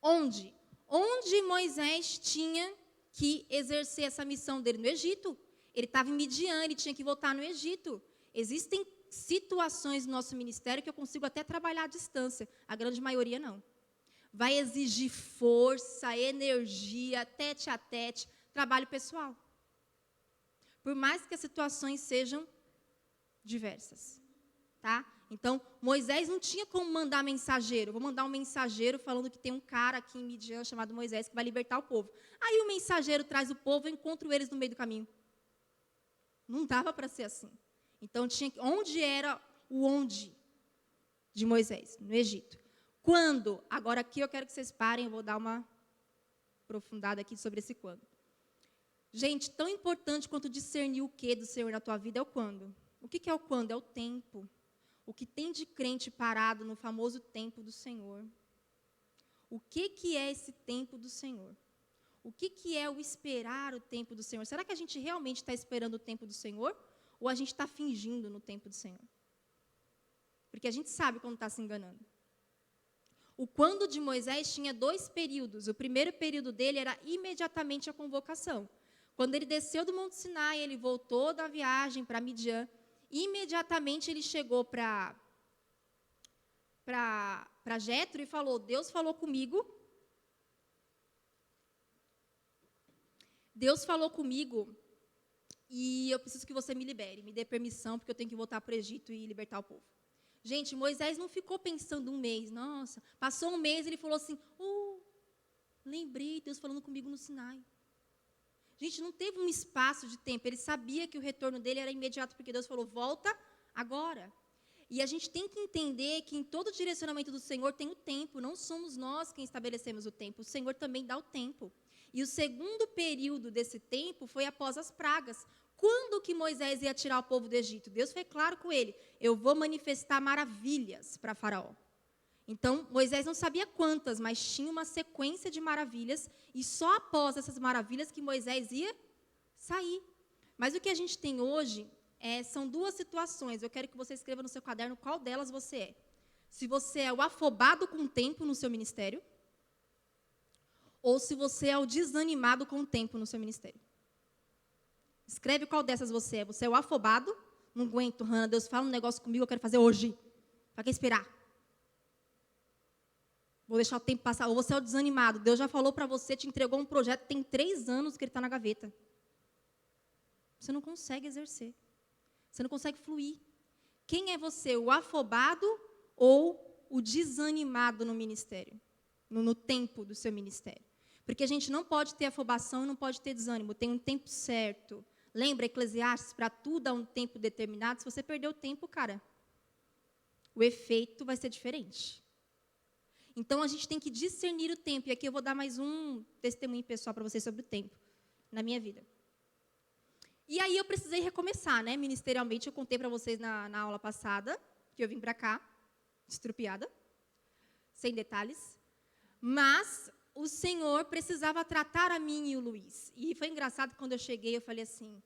Onde Moisés tinha que exercer essa missão dele no Egito. Ele estava em Midian, ele tinha que voltar no Egito. Existem situações no nosso ministério que eu consigo até trabalhar à distância. A grande maioria não. Vai exigir força, energia, tete a tete, trabalho pessoal. Por mais que as situações sejam diversas, tá? Então, Moisés não tinha como mandar mensageiro. Vou mandar um mensageiro falando que tem um cara aqui em Midian chamado Moisés que vai libertar o povo. Aí o mensageiro traz o povo, eu encontro eles no meio do caminho. Não dava para ser assim. Então, onde era o onde de Moisés? No Egito. Quando? Agora aqui eu quero que vocês parem, eu vou dar uma aprofundada aqui sobre esse quando. Gente, tão importante quanto discernir o que do Senhor na tua vida é o quando. O que é o quando? É o tempo. O que tem de crente parado no famoso tempo do Senhor. O que é esse tempo do Senhor? O que é o esperar o tempo do Senhor? Será que a gente realmente está esperando o tempo do Senhor? Ou a gente está fingindo no tempo do Senhor? Porque a gente sabe quando está se enganando. O quando de Moisés tinha 2 períodos. O primeiro período dele era imediatamente a convocação. Quando ele desceu do Monte Sinai, ele voltou da viagem para Midian. Imediatamente ele chegou para Jétro e falou, Deus falou comigo. Deus falou comigo e eu preciso que você me libere, me dê permissão, porque eu tenho que voltar para o Egito e libertar o povo. Gente, Moisés não ficou pensando um mês, nossa, passou um mês e ele falou assim, lembrei, Deus falando comigo no Sinai. Gente, não teve um espaço de tempo, ele sabia que o retorno dele era imediato, porque Deus falou, volta agora. E a gente tem que entender que em todo direcionamento do Senhor tem o tempo, não somos nós quem estabelecemos o tempo, o Senhor também dá o tempo. E o segundo período desse tempo foi após as pragas. Quando que Moisés ia tirar o povo do Egito? Deus foi claro com ele, eu vou manifestar maravilhas para Faraó. Então, Moisés não sabia quantas, mas tinha uma sequência de maravilhas, e só após essas maravilhas que Moisés ia sair. Mas o que a gente tem hoje são 2 situações. Eu quero que você escreva no seu caderno qual delas você é. Se você é o afobado com o tempo no seu ministério, ou se você é o desanimado com o tempo no seu ministério. Escreve qual dessas você é. Você é o afobado? Não aguento, Hannah, Deus fala um negócio comigo, eu quero fazer hoje. Para que esperar? Vou deixar o tempo passar. Ou você é o desanimado. Deus já falou para você, te entregou um projeto, tem 3 anos que ele está na gaveta. Você não consegue exercer. Você não consegue fluir. Quem é você, o afobado ou o desanimado no ministério? No tempo do seu ministério? Porque a gente não pode ter afobação e não pode ter desânimo. Tem um tempo certo. Lembra, Eclesiastes, para tudo há um tempo determinado. Se você perder o tempo, cara, o efeito vai ser diferente. Então, a gente tem que discernir o tempo. E aqui eu vou dar mais um testemunho pessoal para vocês sobre o tempo na minha vida. E aí eu precisei recomeçar, né? Ministerialmente, eu contei para vocês na aula passada, que eu vim para cá, estrupiada, sem detalhes. Mas o Senhor precisava tratar a mim e o Luiz. E foi engraçado que quando eu cheguei, eu falei assim,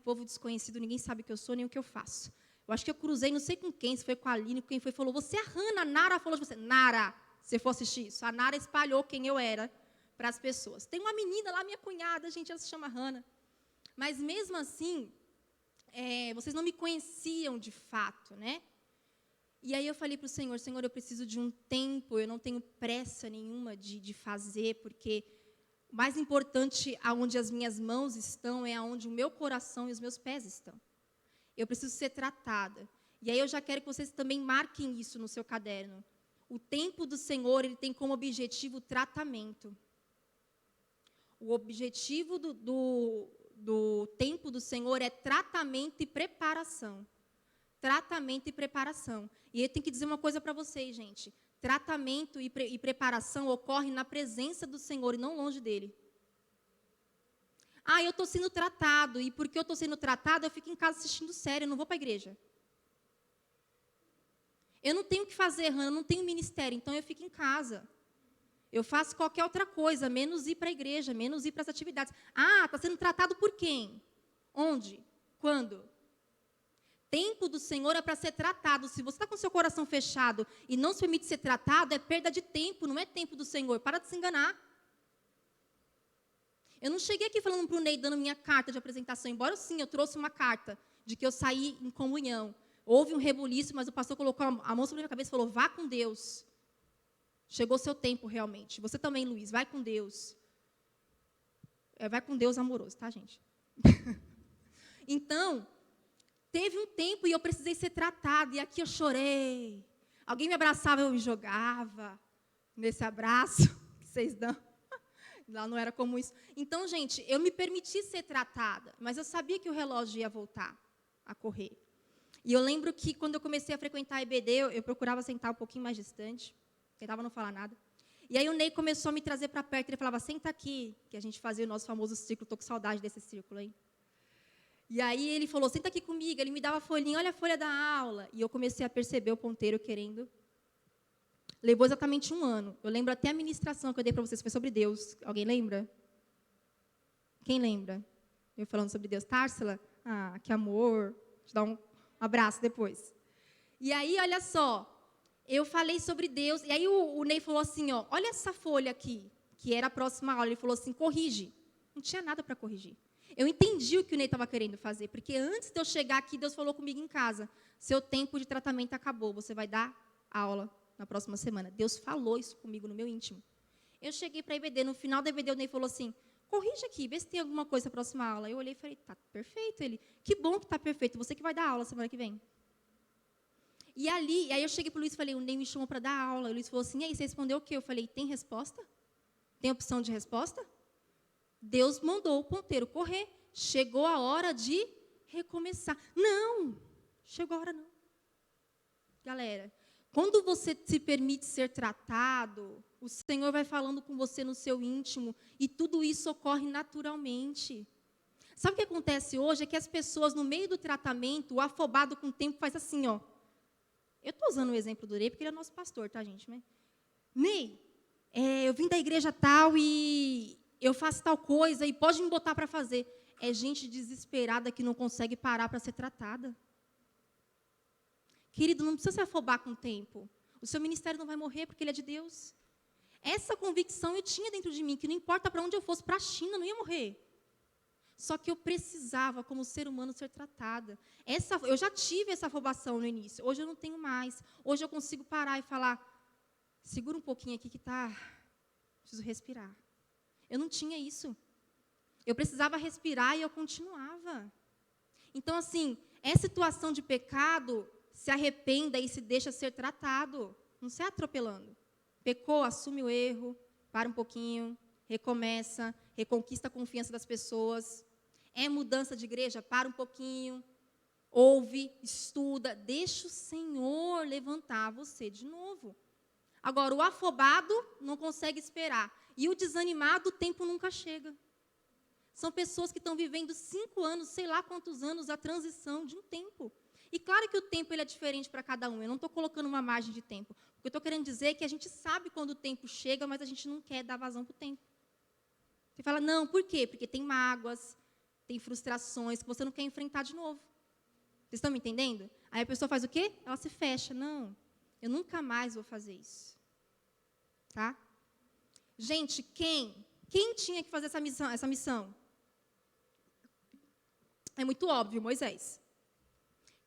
povo desconhecido, ninguém sabe o que eu sou, nem o que eu faço. Eu acho que eu cruzei, não sei com quem, se foi com a Aline, quem foi, falou, você é a Hannah, Nara falou de você. Nara, se for assistir isso, a Nara espalhou quem eu era para as pessoas. Tem uma menina lá, minha cunhada, gente, ela se chama Hannah. Mas mesmo assim, vocês não me conheciam de fato, né? E aí eu falei para o Senhor, Senhor, eu preciso de um tempo, eu não tenho pressa nenhuma de fazer, porque o mais importante aonde as minhas mãos estão é aonde o meu coração e os meus pés estão. Eu preciso ser tratada. E aí eu já quero que vocês também marquem isso no seu caderno. O tempo do Senhor, ele tem como objetivo o tratamento. O objetivo do tempo do Senhor é tratamento e preparação. Tratamento e preparação. E eu tenho que dizer uma coisa para vocês, gente. Tratamento e preparação ocorre na presença do Senhor e não longe dele. Eu estou sendo tratado, e porque eu estou sendo tratado, eu fico em casa assistindo série, eu não vou para a igreja. Eu não tenho o que fazer, Hannah, eu não tenho ministério, então eu fico em casa. Eu faço qualquer outra coisa, menos ir para a igreja, menos ir para as atividades. Está sendo tratado por quem? Onde? Quando? Tempo do Senhor é para ser tratado. Se você está com seu coração fechado e não se permite ser tratado, é perda de tempo, não é tempo do Senhor. Para de se enganar. Eu não cheguei aqui falando para o Ney, dando minha carta de apresentação, embora sim, eu trouxe uma carta de que eu saí em comunhão. Houve um rebuliço, mas o pastor colocou a mão sobre a minha cabeça e falou, vá com Deus. Chegou seu tempo, realmente. Você também, Luiz, vai com Deus. Vai com Deus amoroso, tá, gente? Então, teve um tempo e eu precisei ser tratada, e aqui eu chorei. Alguém me abraçava, eu me jogava nesse abraço que vocês dão. Lá não era como isso. Então, gente, eu me permiti ser tratada, mas eu sabia que o relógio ia voltar a correr. E eu lembro que, quando eu comecei a frequentar a EBD, eu procurava sentar um pouquinho mais distante, tentava não falar nada. E aí o Ney começou a me trazer para perto, ele falava, senta aqui, que a gente fazia o nosso famoso círculo, estou com saudade desse círculo, hein? E aí ele falou, senta aqui comigo, ele me dava a folhinha, olha a folha da aula. E eu comecei a perceber o ponteiro querendo. Levou exatamente 1 ano. Eu lembro até a ministração que eu dei para vocês, foi sobre Deus. Alguém lembra? Quem lembra? Eu falando sobre Deus. Társila? Ah, que amor. Vou te dar um abraço depois. E aí, olha só, eu falei sobre Deus, e aí o Ney falou assim, ó, olha essa folha aqui, que era a próxima aula. Ele falou assim, corrige. Não tinha nada para corrigir. Eu entendi o que o Ney estava querendo fazer, porque antes de eu chegar aqui, Deus falou comigo em casa, seu tempo de tratamento acabou, você vai dar aula na próxima semana. Deus falou isso comigo no meu íntimo. Eu cheguei para a EBD, no final da EBD o Ney falou assim, corrige aqui, vê se tem alguma coisa na próxima aula. Eu olhei e falei, tá perfeito. Ele, que bom que tá perfeito, você que vai dar aula semana que vem. E aí eu cheguei para o Luiz e falei, o Ney me chamou para dar aula. O Luiz falou assim, e aí, você respondeu o quê? Eu falei, tem resposta? Tem opção de resposta? Deus mandou o ponteiro correr. Chegou a hora de recomeçar. Não, chegou a hora não. Galera, quando você se permite ser tratado, o Senhor vai falando com você no seu íntimo e tudo isso ocorre naturalmente. Sabe o que acontece hoje? É que as pessoas, no meio do tratamento, o afobado com o tempo faz assim, ó. Eu estou usando o exemplo do Ney, porque ele é nosso pastor, tá, gente? Ney, eu vim da igreja tal e eu faço tal coisa e pode me botar para fazer. É gente desesperada que não consegue parar para ser tratada. Querido, não precisa se afobar com o tempo. O seu ministério não vai morrer porque ele é de Deus. Essa convicção eu tinha dentro de mim, que não importa para onde eu fosse, para a China, eu não ia morrer. Só que eu precisava, como ser humano, ser tratada. Eu já tive essa afobação no início. Hoje eu não tenho mais. Hoje eu consigo parar e falar, segura um pouquinho aqui que tá, preciso respirar. Eu não tinha isso. Eu precisava respirar e eu continuava. Então, assim, é situação de pecado, se arrependa e se deixa ser tratado. Não se atropelando. Pecou, assume o erro, para um pouquinho, recomeça, reconquista a confiança das pessoas. É mudança de igreja? Para um pouquinho, ouve, estuda, deixa o Senhor levantar você de novo. Agora, o afobado não consegue esperar. E o desanimado, o tempo nunca chega. São pessoas que estão vivendo 5 anos, sei lá quantos anos, a transição de um tempo. E claro que o tempo ele é diferente para cada um. Eu não estou colocando uma margem de tempo. O que eu estou querendo dizer é que a gente sabe quando o tempo chega, mas a gente não quer dar vazão para o tempo. Você fala, não, por quê? Porque tem mágoas, tem frustrações que você não quer enfrentar de novo. Vocês estão me entendendo? Aí a pessoa faz o quê? Ela se fecha. Não, eu nunca mais vou fazer isso. Tá? Gente, quem tinha que fazer essa missão? É muito óbvio, Moisés.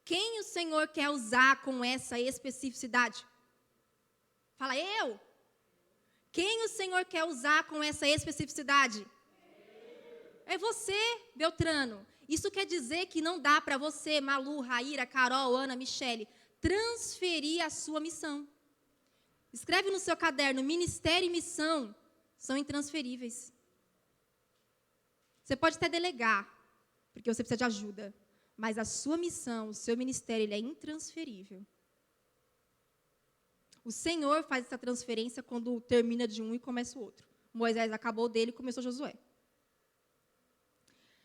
Quem o Senhor quer usar com essa especificidade? Fala, eu. Quem o Senhor quer usar com essa especificidade? É você, Beltrano. Isso quer dizer que não dá para você, Malu, Raíra, Carol, Ana, Michele, transferir a sua missão. Escreve no seu caderno, ministério e missão são intransferíveis. Você pode até delegar, porque você precisa de ajuda. Mas a sua missão, o seu ministério, ele é intransferível. O Senhor faz essa transferência quando termina de um e começa o outro. Moisés acabou dele e começou Josué.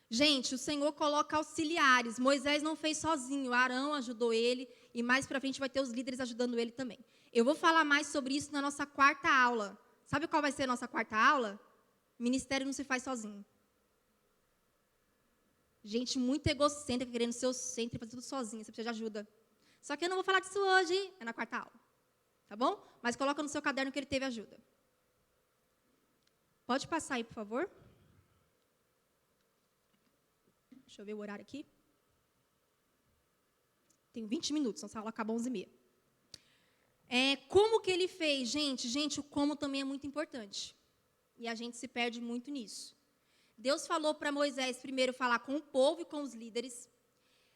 Gente, o Senhor coloca auxiliares. Moisés não fez sozinho, Arão ajudou ele e mais para frente vai ter os líderes ajudando ele também. Eu vou falar mais sobre isso na nossa 4ª aula. Sabe qual vai ser a nossa 4ª aula? Ministério não se faz sozinho. Gente muito egocêntrica, querendo ser o centro e fazer tudo sozinha, você precisa de ajuda. Só que eu não vou falar disso hoje, é na 4ª aula. Tá bom? Mas coloca no seu caderno que ele teve ajuda. Pode passar aí, por favor. Deixa eu ver o horário aqui. Tenho 20 minutos, nossa aula acaba às 11h30. Como que ele fez? Gente, o como também é muito importante. E a gente se perde muito nisso. Deus falou para Moisés primeiro falar com o povo e com os líderes.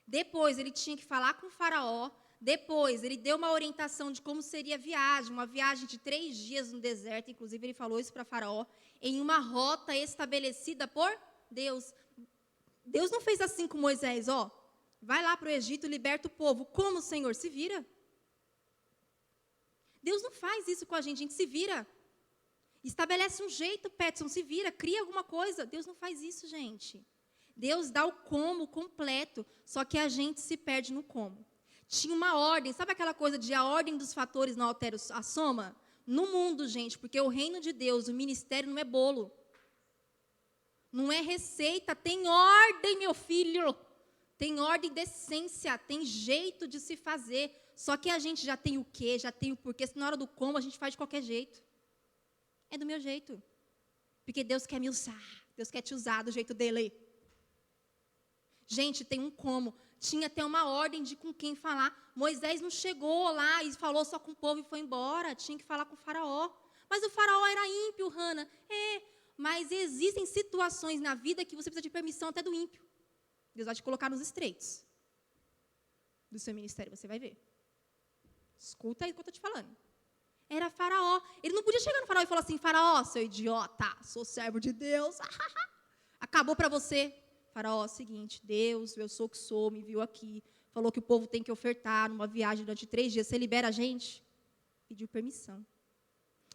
Depois ele tinha que falar com o faraó. Depois ele deu uma orientação de como seria a viagem. Uma viagem de 3 dias no deserto. Inclusive ele falou isso para faraó. Em uma rota estabelecida por Deus. Deus não fez assim com Moisés, ó. Vai lá para o Egito e liberta o povo. Como, Senhor? Se vira. Deus não faz isso com a gente se vira. Estabelece um jeito, Peterson, se vira, cria alguma coisa. Deus não faz isso, gente. Deus dá o como completo, só que a gente se perde no como. Tinha uma ordem, sabe aquela coisa de a ordem dos fatores não altera a soma? No mundo, gente, porque o reino de Deus, o ministério não é bolo. Não é receita, tem ordem, meu filho. Tem ordem de essência, tem jeito de se fazer. Só que a gente já tem o quê, já tem o porquê. Se na hora do como, a gente faz de qualquer jeito. É do meu jeito. Porque Deus quer me usar. Deus quer te usar do jeito dele. Gente, tem um como. Tinha até uma ordem de com quem falar. Moisés não chegou lá e falou só com o povo e foi embora. Tinha que falar com o faraó. Mas o faraó era ímpio, Hannah. Mas existem situações na vida que você precisa de permissão até do ímpio. Deus vai te colocar nos estreitos do seu ministério, você vai ver. Escuta aí o que eu estou te falando. Era faraó. Ele não podia chegar no faraó e falar assim, faraó, seu idiota, sou servo de Deus. Acabou para você. Faraó, seguinte, Deus, eu sou o que sou, me viu aqui. Falou que o povo tem que ofertar numa viagem durante 3 dias. Você libera a gente? Pediu permissão.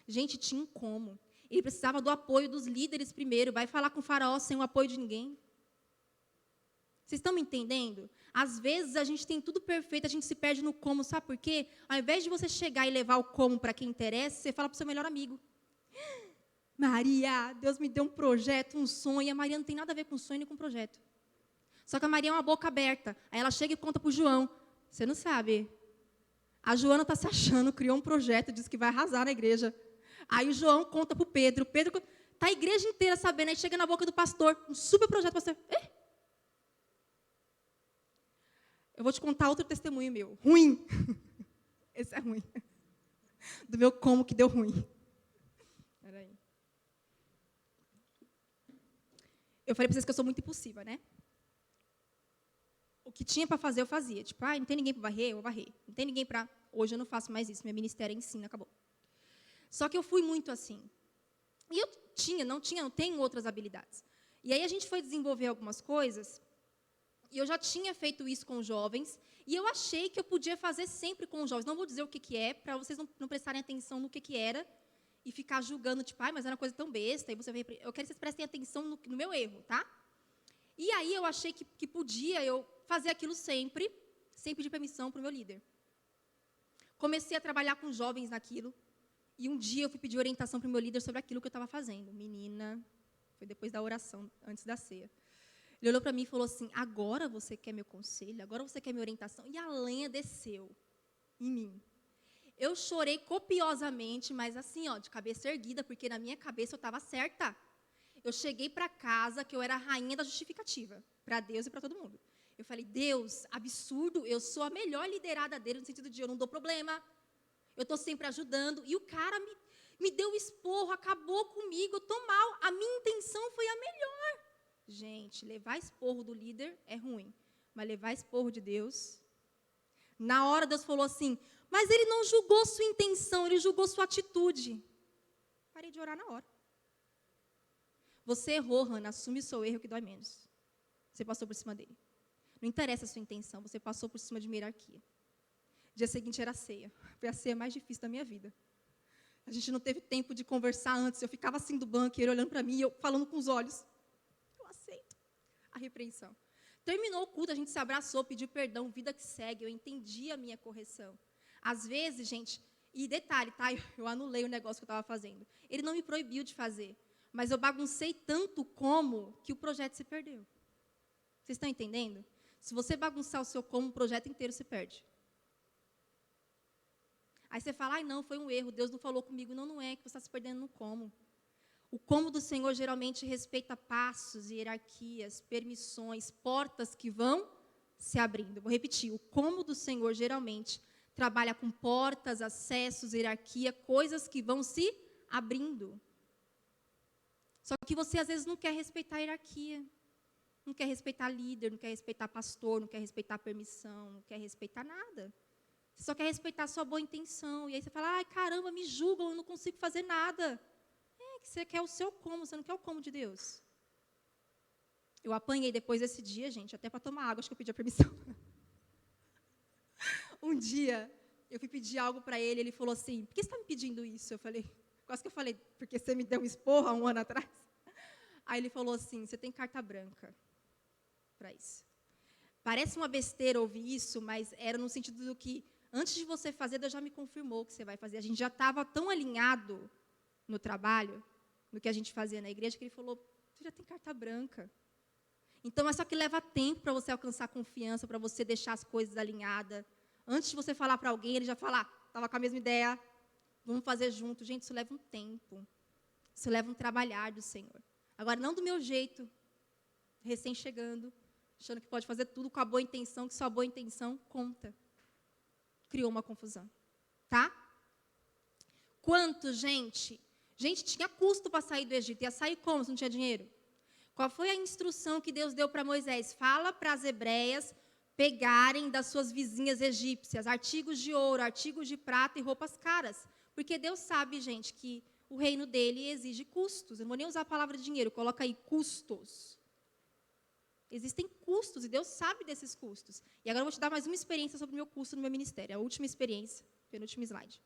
Gente, tinha um como. Ele precisava do apoio dos líderes primeiro. Vai falar com o faraó sem o apoio de ninguém. Vocês estão me entendendo? Às vezes a gente tem tudo perfeito, a gente se perde no como, sabe por quê? Ao invés de você chegar e levar o como para quem interessa, você fala para o seu melhor amigo. Maria, Deus me deu um projeto, um sonho, e a Maria não tem nada a ver com sonho nem com projeto. Só que a Maria é uma boca aberta. Aí ela chega e conta para o João. Você não sabe. A Joana está se achando, criou um projeto, disse que vai arrasar na igreja. Aí o João conta para o Pedro. O Pedro está a igreja inteira sabendo, aí chega na boca do pastor, um super projeto, pastor. Eu vou te contar outro testemunho meu. Ruim. Esse é ruim. Do meu como que deu ruim. Peraí. Eu falei para vocês que eu sou muito impulsiva, né? O que tinha para fazer, eu fazia. Tipo, não tem ninguém para varrer, eu vou varrer. Não tem ninguém para... Hoje eu não faço mais isso. Meu ministério é ensino, acabou. Só que eu fui muito assim. E eu não tenho outras habilidades. E aí a gente foi desenvolver algumas coisas... E eu já tinha feito isso com os jovens, e eu achei que eu podia fazer sempre com os jovens. Não vou dizer o que é, para vocês não prestarem atenção no que era, e ficar julgando, tipo, mas era uma coisa tão besta, e você vai... Eu quero que vocês prestem atenção no meu erro, tá? E aí eu achei que podia eu fazer aquilo sempre, sem pedir permissão para o meu líder. Comecei a trabalhar com jovens naquilo, e um dia eu fui pedir orientação para o meu líder sobre aquilo que eu estava fazendo. Menina, foi depois da oração, antes da ceia. Ele olhou para mim e falou assim, agora você quer meu conselho? Agora você quer minha orientação? E a lenha desceu em mim. Eu chorei copiosamente, mas assim, de cabeça erguida, porque na minha cabeça eu estava certa. Eu cheguei para casa que eu era a rainha da justificativa, para Deus e para todo mundo. Eu falei, Deus, absurdo, eu sou a melhor liderada dele, no sentido de eu não dou problema, eu estou sempre ajudando. E o cara me deu esporro, acabou comigo, eu estou mal. A minha intenção foi a melhor. Gente, levar esporro do líder é ruim, mas levar esporro de Deus... Na hora Deus falou assim, mas ele não julgou sua intenção, ele julgou sua atitude. Parei de orar na hora. Você errou, Hannah, assume o seu erro que dói menos. Você passou por cima dele. Não interessa a sua intenção, você passou por cima de uma hierarquia. Dia seguinte era a ceia. Foi a ceia mais difícil da minha vida. A gente não teve tempo de conversar antes, eu ficava assim do banco, ele olhando para mim, e eu falando com os olhos. Eu aceito a repreensão. Terminou o culto, a gente se abraçou, pediu perdão, vida que segue, eu entendi a minha correção. Às vezes, gente, e detalhe, tá? Eu anulei o negócio que eu estava fazendo. Ele não me proibiu de fazer, mas eu baguncei tanto como que o projeto se perdeu. Vocês estão entendendo? Se você bagunçar o seu como, o projeto inteiro se perde. Aí você fala, não, foi um erro, Deus não falou comigo. Não, não é, que você está se perdendo no como. O como do Senhor geralmente respeita passos, hierarquias, permissões, portas que vão se abrindo. Vou repetir, o como do Senhor geralmente trabalha com portas, acessos, hierarquia, coisas que vão se abrindo. Só que você às vezes não quer respeitar a hierarquia, não quer respeitar líder, não quer respeitar pastor, não quer respeitar permissão, não quer respeitar nada. Você só quer respeitar a sua boa intenção. E aí você fala, ai caramba, me julgam, eu não consigo fazer nada. É que você quer o seu como, você não quer o como de Deus. Eu apanhei depois desse dia, gente, até para tomar água, acho que eu pedi a permissão. Um dia, eu fui pedir algo para ele, ele falou assim, por que você está me pedindo isso? Eu falei, quase que eu falei, porque você me deu um esporro há 1 ano atrás. Aí ele falou assim, você tem carta branca para isso. Parece uma besteira ouvir isso, mas era no sentido do que, antes de você fazer, Deus já me confirmou que você vai fazer. A gente já estava tão alinhado no trabalho, no que a gente fazia na igreja, que ele falou, você já tem carta branca. Então, é só que leva tempo para você alcançar confiança, para você deixar as coisas alinhadas. Antes de você falar para alguém, ele já fala, estava com a mesma ideia, vamos fazer junto. Gente, isso leva um tempo. Isso leva um trabalhar do Senhor. Agora, não do meu jeito, recém-chegando, achando que pode fazer tudo com a boa intenção, que sua boa intenção conta. Criou uma confusão. Tá? Quanto, gente? Gente, tinha custo para sair do Egito. Ia sair como se não tinha dinheiro? Qual foi a instrução que Deus deu para Moisés? Fala para as hebreias pegarem das suas vizinhas egípcias artigos de ouro, artigos de prata e roupas caras. Porque Deus sabe, gente, que o reino dele exige custos. Eu não vou nem usar a palavra dinheiro, coloca aí custos. Existem custos e Deus sabe desses custos. E agora eu vou te dar mais uma experiência sobre o meu custo no meu ministério. A última experiência, penúltimo slide.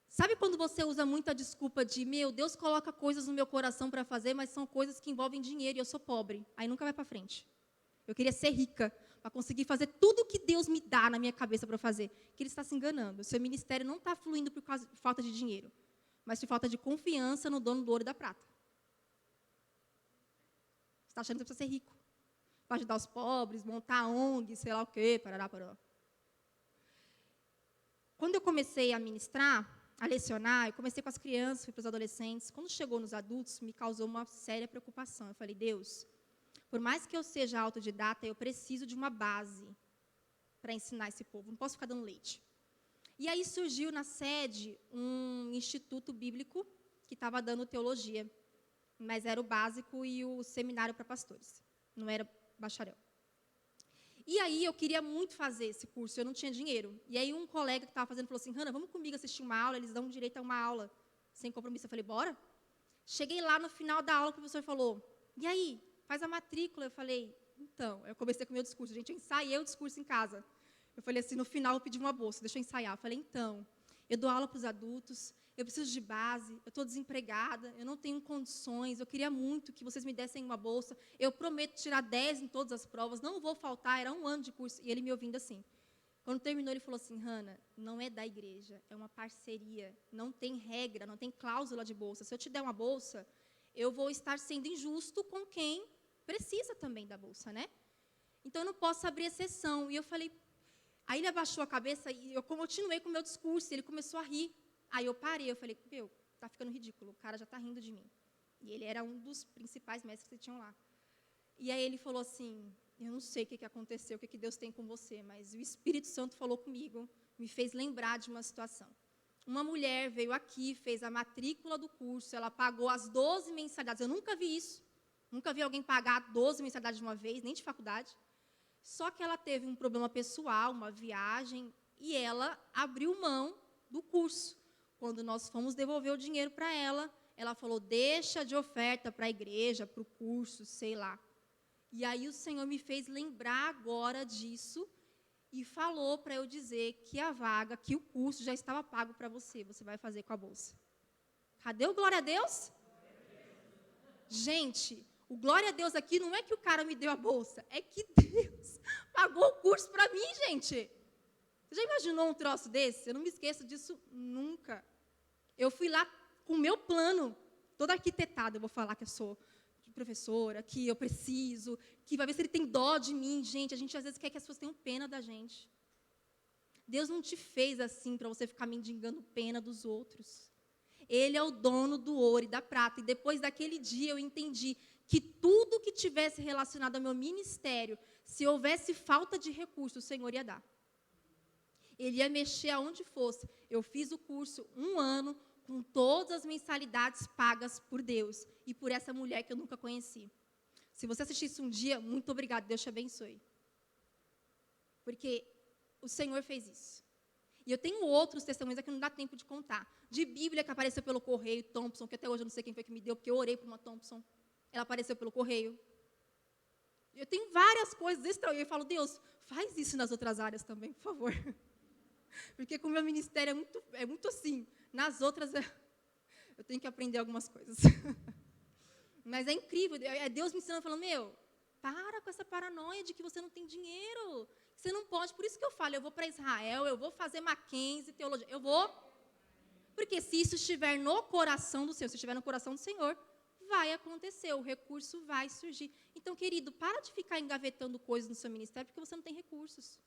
Sabe quando você usa muito a desculpa de, Deus coloca coisas no meu coração para fazer, mas são coisas que envolvem dinheiro e eu sou pobre. Aí nunca vai para frente. Eu queria ser rica para conseguir fazer tudo que Deus me dá na minha cabeça para fazer. Que Ele está se enganando. O seu ministério não está fluindo por causa de falta de dinheiro, mas por falta de confiança no dono do ouro e da prata. Você está achando que você precisa ser rico para ajudar os pobres, montar a ONG, sei lá o quê, parará, parará. Quando eu comecei a ministrar, a lecionar, eu comecei com as crianças, fui para os adolescentes. Quando chegou nos adultos, me causou uma séria preocupação. Eu falei, Deus, por mais que eu seja autodidata, eu preciso de uma base para ensinar esse povo. Não posso ficar dando leite. E aí surgiu na sede um instituto bíblico que estava dando teologia, mas era o básico e o seminário para pastores. Não era bacharel. E aí eu queria muito fazer esse curso, eu não tinha dinheiro. E aí um colega que estava fazendo falou assim, Hannah, vamos comigo assistir uma aula, eles dão direito a uma aula, sem compromisso. Eu falei, bora? Cheguei lá no final da aula, o professor falou, e aí, faz a matrícula. Eu falei, então, eu comecei com o meu discurso, gente, eu ensaiei o discurso em casa. Eu falei assim, no final eu pedi uma bolsa, deixa eu ensaiar. Eu falei, então, eu dou aula para os adultos, eu preciso de base, eu estou desempregada, eu não tenho condições, eu queria muito que vocês me dessem uma bolsa, eu prometo tirar 10 em todas as provas, não vou faltar, era 1 ano de curso. E ele me ouvindo assim. Quando terminou, ele falou assim, Hannah, não é da igreja, é uma parceria, não tem regra, não tem cláusula de bolsa. Se eu te der uma bolsa, eu vou estar sendo injusto com quem precisa também da bolsa, né? Então, eu não posso abrir exceção. E eu falei, aí ele abaixou a cabeça e eu continuei com o meu discurso, e ele começou a rir. Aí eu parei, eu falei, tá ficando ridículo, o cara já está rindo de mim. E ele era um dos principais mestres que tinham lá. E aí ele falou assim, eu não sei o que aconteceu, o que Deus tem com você, mas o Espírito Santo falou comigo, me fez lembrar de uma situação. Uma mulher veio aqui, fez a matrícula do curso, ela pagou as 12 mensalidades. Eu nunca vi isso, nunca vi alguém pagar 12 mensalidades de uma vez, nem de faculdade. Só que ela teve um problema pessoal, uma viagem, e ela abriu mão do curso. Quando nós fomos devolver o dinheiro para ela, ela falou, deixa de oferta para a igreja, para o curso, sei lá. E aí o Senhor me fez lembrar agora disso e falou para eu dizer que a vaga, que o curso já estava pago para você, você vai fazer com a bolsa. Cadê o glória a Deus? Gente, o glória a Deus aqui não é que o cara me deu a bolsa, é que Deus pagou o curso para mim, gente. Você já imaginou um troço desse? Eu não me esqueço disso nunca. Eu fui lá com o meu plano, toda arquitetada. Eu vou falar que eu sou professora, que eu preciso, que vai ver se ele tem dó de mim. Gente, a gente às vezes quer que as pessoas tenham pena da gente. Deus não te fez assim para você ficar mendigando pena dos outros. Ele é o dono do ouro e da prata. E depois daquele dia eu entendi que tudo que tivesse relacionado ao meu ministério, se houvesse falta de recursos, o Senhor ia dar. Ele ia mexer aonde fosse. Eu fiz o curso 1 ano, com todas as mensalidades pagas por Deus e por essa mulher que eu nunca conheci. Se você assistir isso um dia, muito obrigado, Deus te abençoe. Porque o Senhor fez isso. E eu tenho outros testemunhos aqui, não dá tempo de contar. De Bíblia que apareceu pelo correio, Thompson, que até hoje eu não sei quem foi que me deu, porque eu orei por uma Thompson. Ela apareceu pelo correio. Eu tenho várias coisas extraordinárias. Eu falo, Deus, faz isso nas outras áreas também, por favor. Porque com o meu ministério é muito assim. Nas outras, eu tenho que aprender algumas coisas. Mas é incrível. É Deus me ensinando, falando, para com essa paranoia de que você não tem dinheiro. Você não pode. Por isso que eu falo, eu vou para Israel, eu vou fazer Mackenzie, teologia. Eu vou. Porque se isso estiver no coração do Senhor, se estiver no coração do Senhor, vai acontecer, o recurso vai surgir. Então, querido, para de ficar engavetando coisas no seu ministério, porque você não tem recursos.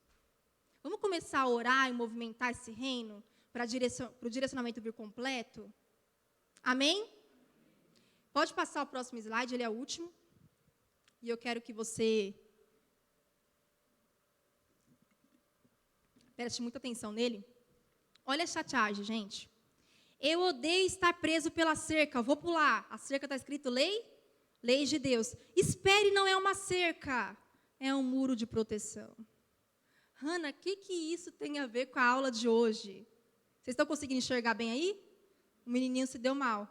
Vamos começar a orar e movimentar esse reino para o direcionamento vir completo? Amém? Pode passar o próximo slide, ele é o último. E eu quero que você preste muita atenção nele. Olha essa charge, gente. Eu odeio estar preso pela cerca. Vou pular. A cerca está escrito lei? Leis de Deus. Espere, não é uma cerca. É um muro de proteção. Hannah, o que isso tem a ver com a aula de hoje? Vocês estão conseguindo enxergar bem aí? O menininho se deu mal.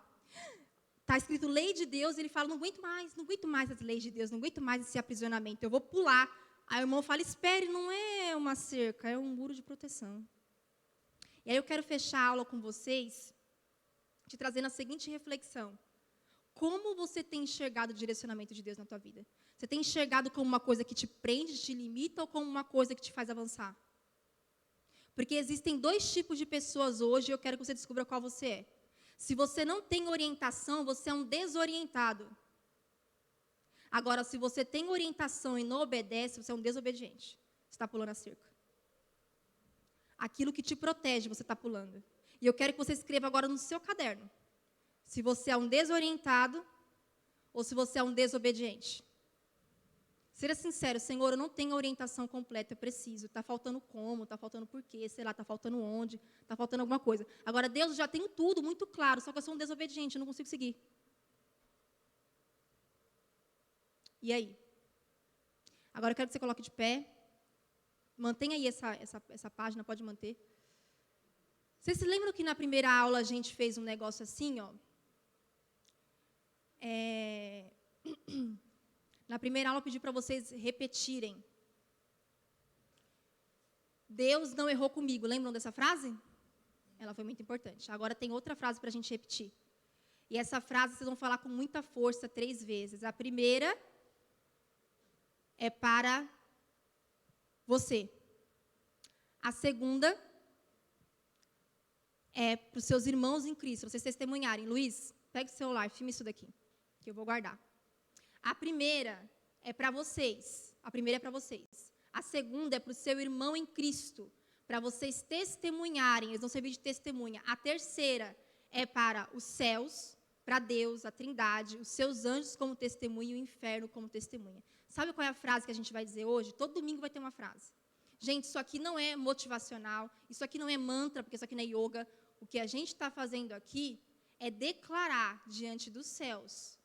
Está escrito lei de Deus, e ele fala, não aguento mais as leis de Deus, não aguento mais esse aprisionamento, eu vou pular. Aí o irmão fala, espere, não é uma cerca, é um muro de proteção. E aí eu quero fechar a aula com vocês, te trazendo a seguinte reflexão. Como você tem enxergado o direcionamento de Deus na tua vida? Você tem enxergado como uma coisa que te prende, te limita, ou como uma coisa que te faz avançar? Porque existem 2 tipos de pessoas hoje, e eu quero que você descubra qual você é. Se você não tem orientação, você é um desorientado. Agora, se você tem orientação e não obedece, você é um desobediente. Você está pulando a cerca. Aquilo que te protege, você está pulando. E eu quero que você escreva agora no seu caderno. Se você é um desorientado ou se você é um desobediente. Seja sincero, Senhor, eu não tenho a orientação completa, eu preciso. Está faltando como, está faltando porquê, sei lá, está faltando onde, está faltando alguma coisa. Agora, Deus, eu já tenho tudo muito claro, só que eu sou um desobediente, eu não consigo seguir. E aí? Agora eu quero que você coloque de pé. Mantenha aí essa página, pode manter. Vocês se lembram que na primeira aula a gente fez um negócio assim, ó? Na primeira aula eu pedi para vocês repetirem. Deus não errou comigo. Lembram dessa frase? Ela foi muito importante. Agora tem outra frase para a gente repetir. E essa frase vocês vão falar com muita força 3 vezes. A primeira é para você. A segunda é para os seus irmãos em Cristo, para vocês testemunharem. Luiz, pega o celular, filme isso daqui, que eu vou guardar. A primeira é para vocês. A primeira é para vocês. A segunda é para o seu irmão em Cristo, para vocês testemunharem, eles vão servir de testemunha. A terceira é para os céus, para Deus, a Trindade, os seus anjos como testemunha e o inferno como testemunha. Sabe qual é a frase que a gente vai dizer hoje? Todo domingo vai ter uma frase. Gente, isso aqui não é motivacional, isso aqui não é mantra, porque isso aqui não é yoga. O que a gente está fazendo aqui é declarar diante dos céus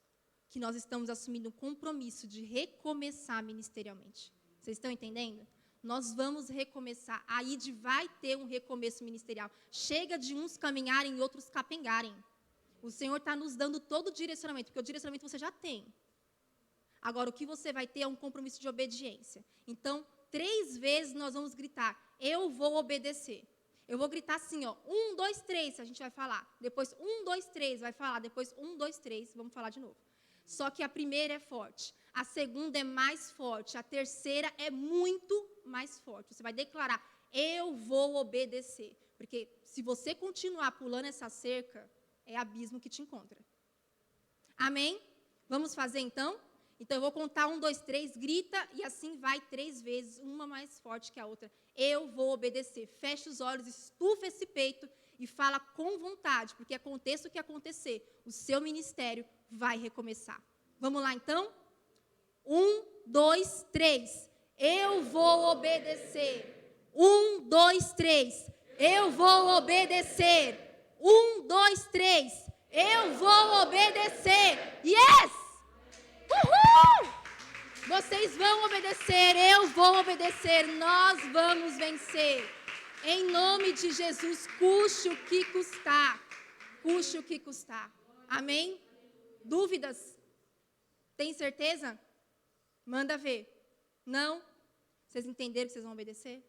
que nós estamos assumindo um compromisso de recomeçar ministerialmente. Vocês estão entendendo? Nós vamos recomeçar. A ID vai ter um recomeço ministerial. Chega de uns caminharem e outros capengarem. O Senhor está nos dando todo o direcionamento, porque o direcionamento você já tem. Agora, o que você vai ter é um compromisso de obediência. Então, 3 vezes nós vamos gritar, eu vou obedecer. Eu vou gritar assim, ó, 1, 2, 3, a gente vai falar. Depois, 1, 2, 3, vai falar. Depois, 1, 2, 3, vamos falar de novo. Só que a primeira é forte, a segunda é mais forte, a terceira é muito mais forte. Você vai declarar, eu vou obedecer. Porque se você continuar pulando essa cerca, é abismo que te encontra. Amém? Vamos fazer então? Então, eu vou contar 1, 2, 3, grita, e assim vai 3 vezes, uma mais forte que a outra. Eu vou obedecer. Fecha os olhos, estufa esse peito e fala com vontade, porque aconteça o que acontecer, o seu ministério vai recomeçar. Vamos lá, então? 1, 2, 3. Eu vou obedecer. 1, 2, 3. Eu vou obedecer. 1, 2, 3. Eu vou obedecer. Yes! Uhul! Vocês vão obedecer, eu vou obedecer, nós vamos vencer. Em nome de Jesus, custe o que custar. Custe o que custar. Amém? Dúvidas? Tem certeza? Manda ver. Não? Vocês entenderam que vocês vão obedecer?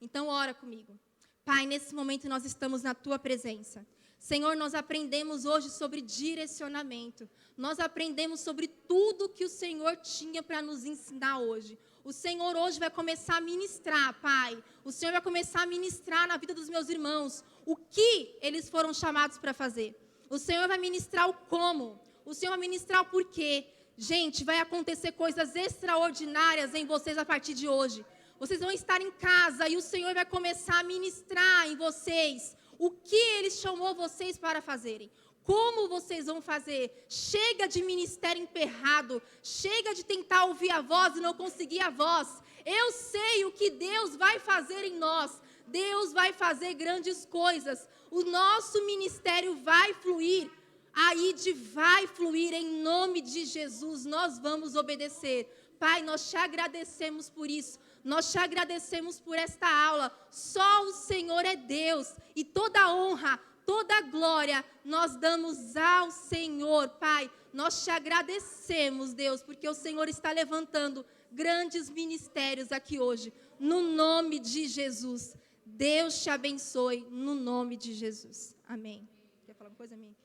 Então ora comigo. Pai, nesse momento nós estamos na tua presença. Senhor, nós aprendemos hoje sobre direcionamento. Nós aprendemos sobre tudo que o Senhor tinha para nos ensinar hoje. O Senhor hoje vai começar a ministrar, Pai. O Senhor vai começar a ministrar na vida dos meus irmãos o que eles foram chamados para fazer. O Senhor vai ministrar o como. O Senhor vai ministrar o porquê. Gente, vai acontecer coisas extraordinárias em vocês a partir de hoje. Vocês vão estar em casa e o Senhor vai começar a ministrar em vocês o que Ele chamou vocês para fazerem. Como vocês vão fazer? Chega de ministério emperrado. Chega de tentar ouvir a voz e não conseguir a voz. Eu sei o que Deus vai fazer em nós. Deus vai fazer grandes coisas. O nosso ministério vai fluir. A ID vai fluir em nome de Jesus. Nós vamos obedecer. Pai, nós te agradecemos por isso. Nós te agradecemos por esta aula. Só o Senhor é Deus. E toda honra, toda glória nós damos ao Senhor, Pai. Nós te agradecemos, Deus, porque o Senhor está levantando grandes ministérios aqui hoje. No nome de Jesus. Deus te abençoe no nome de Jesus. Amém. Quer falar uma coisa, Mim?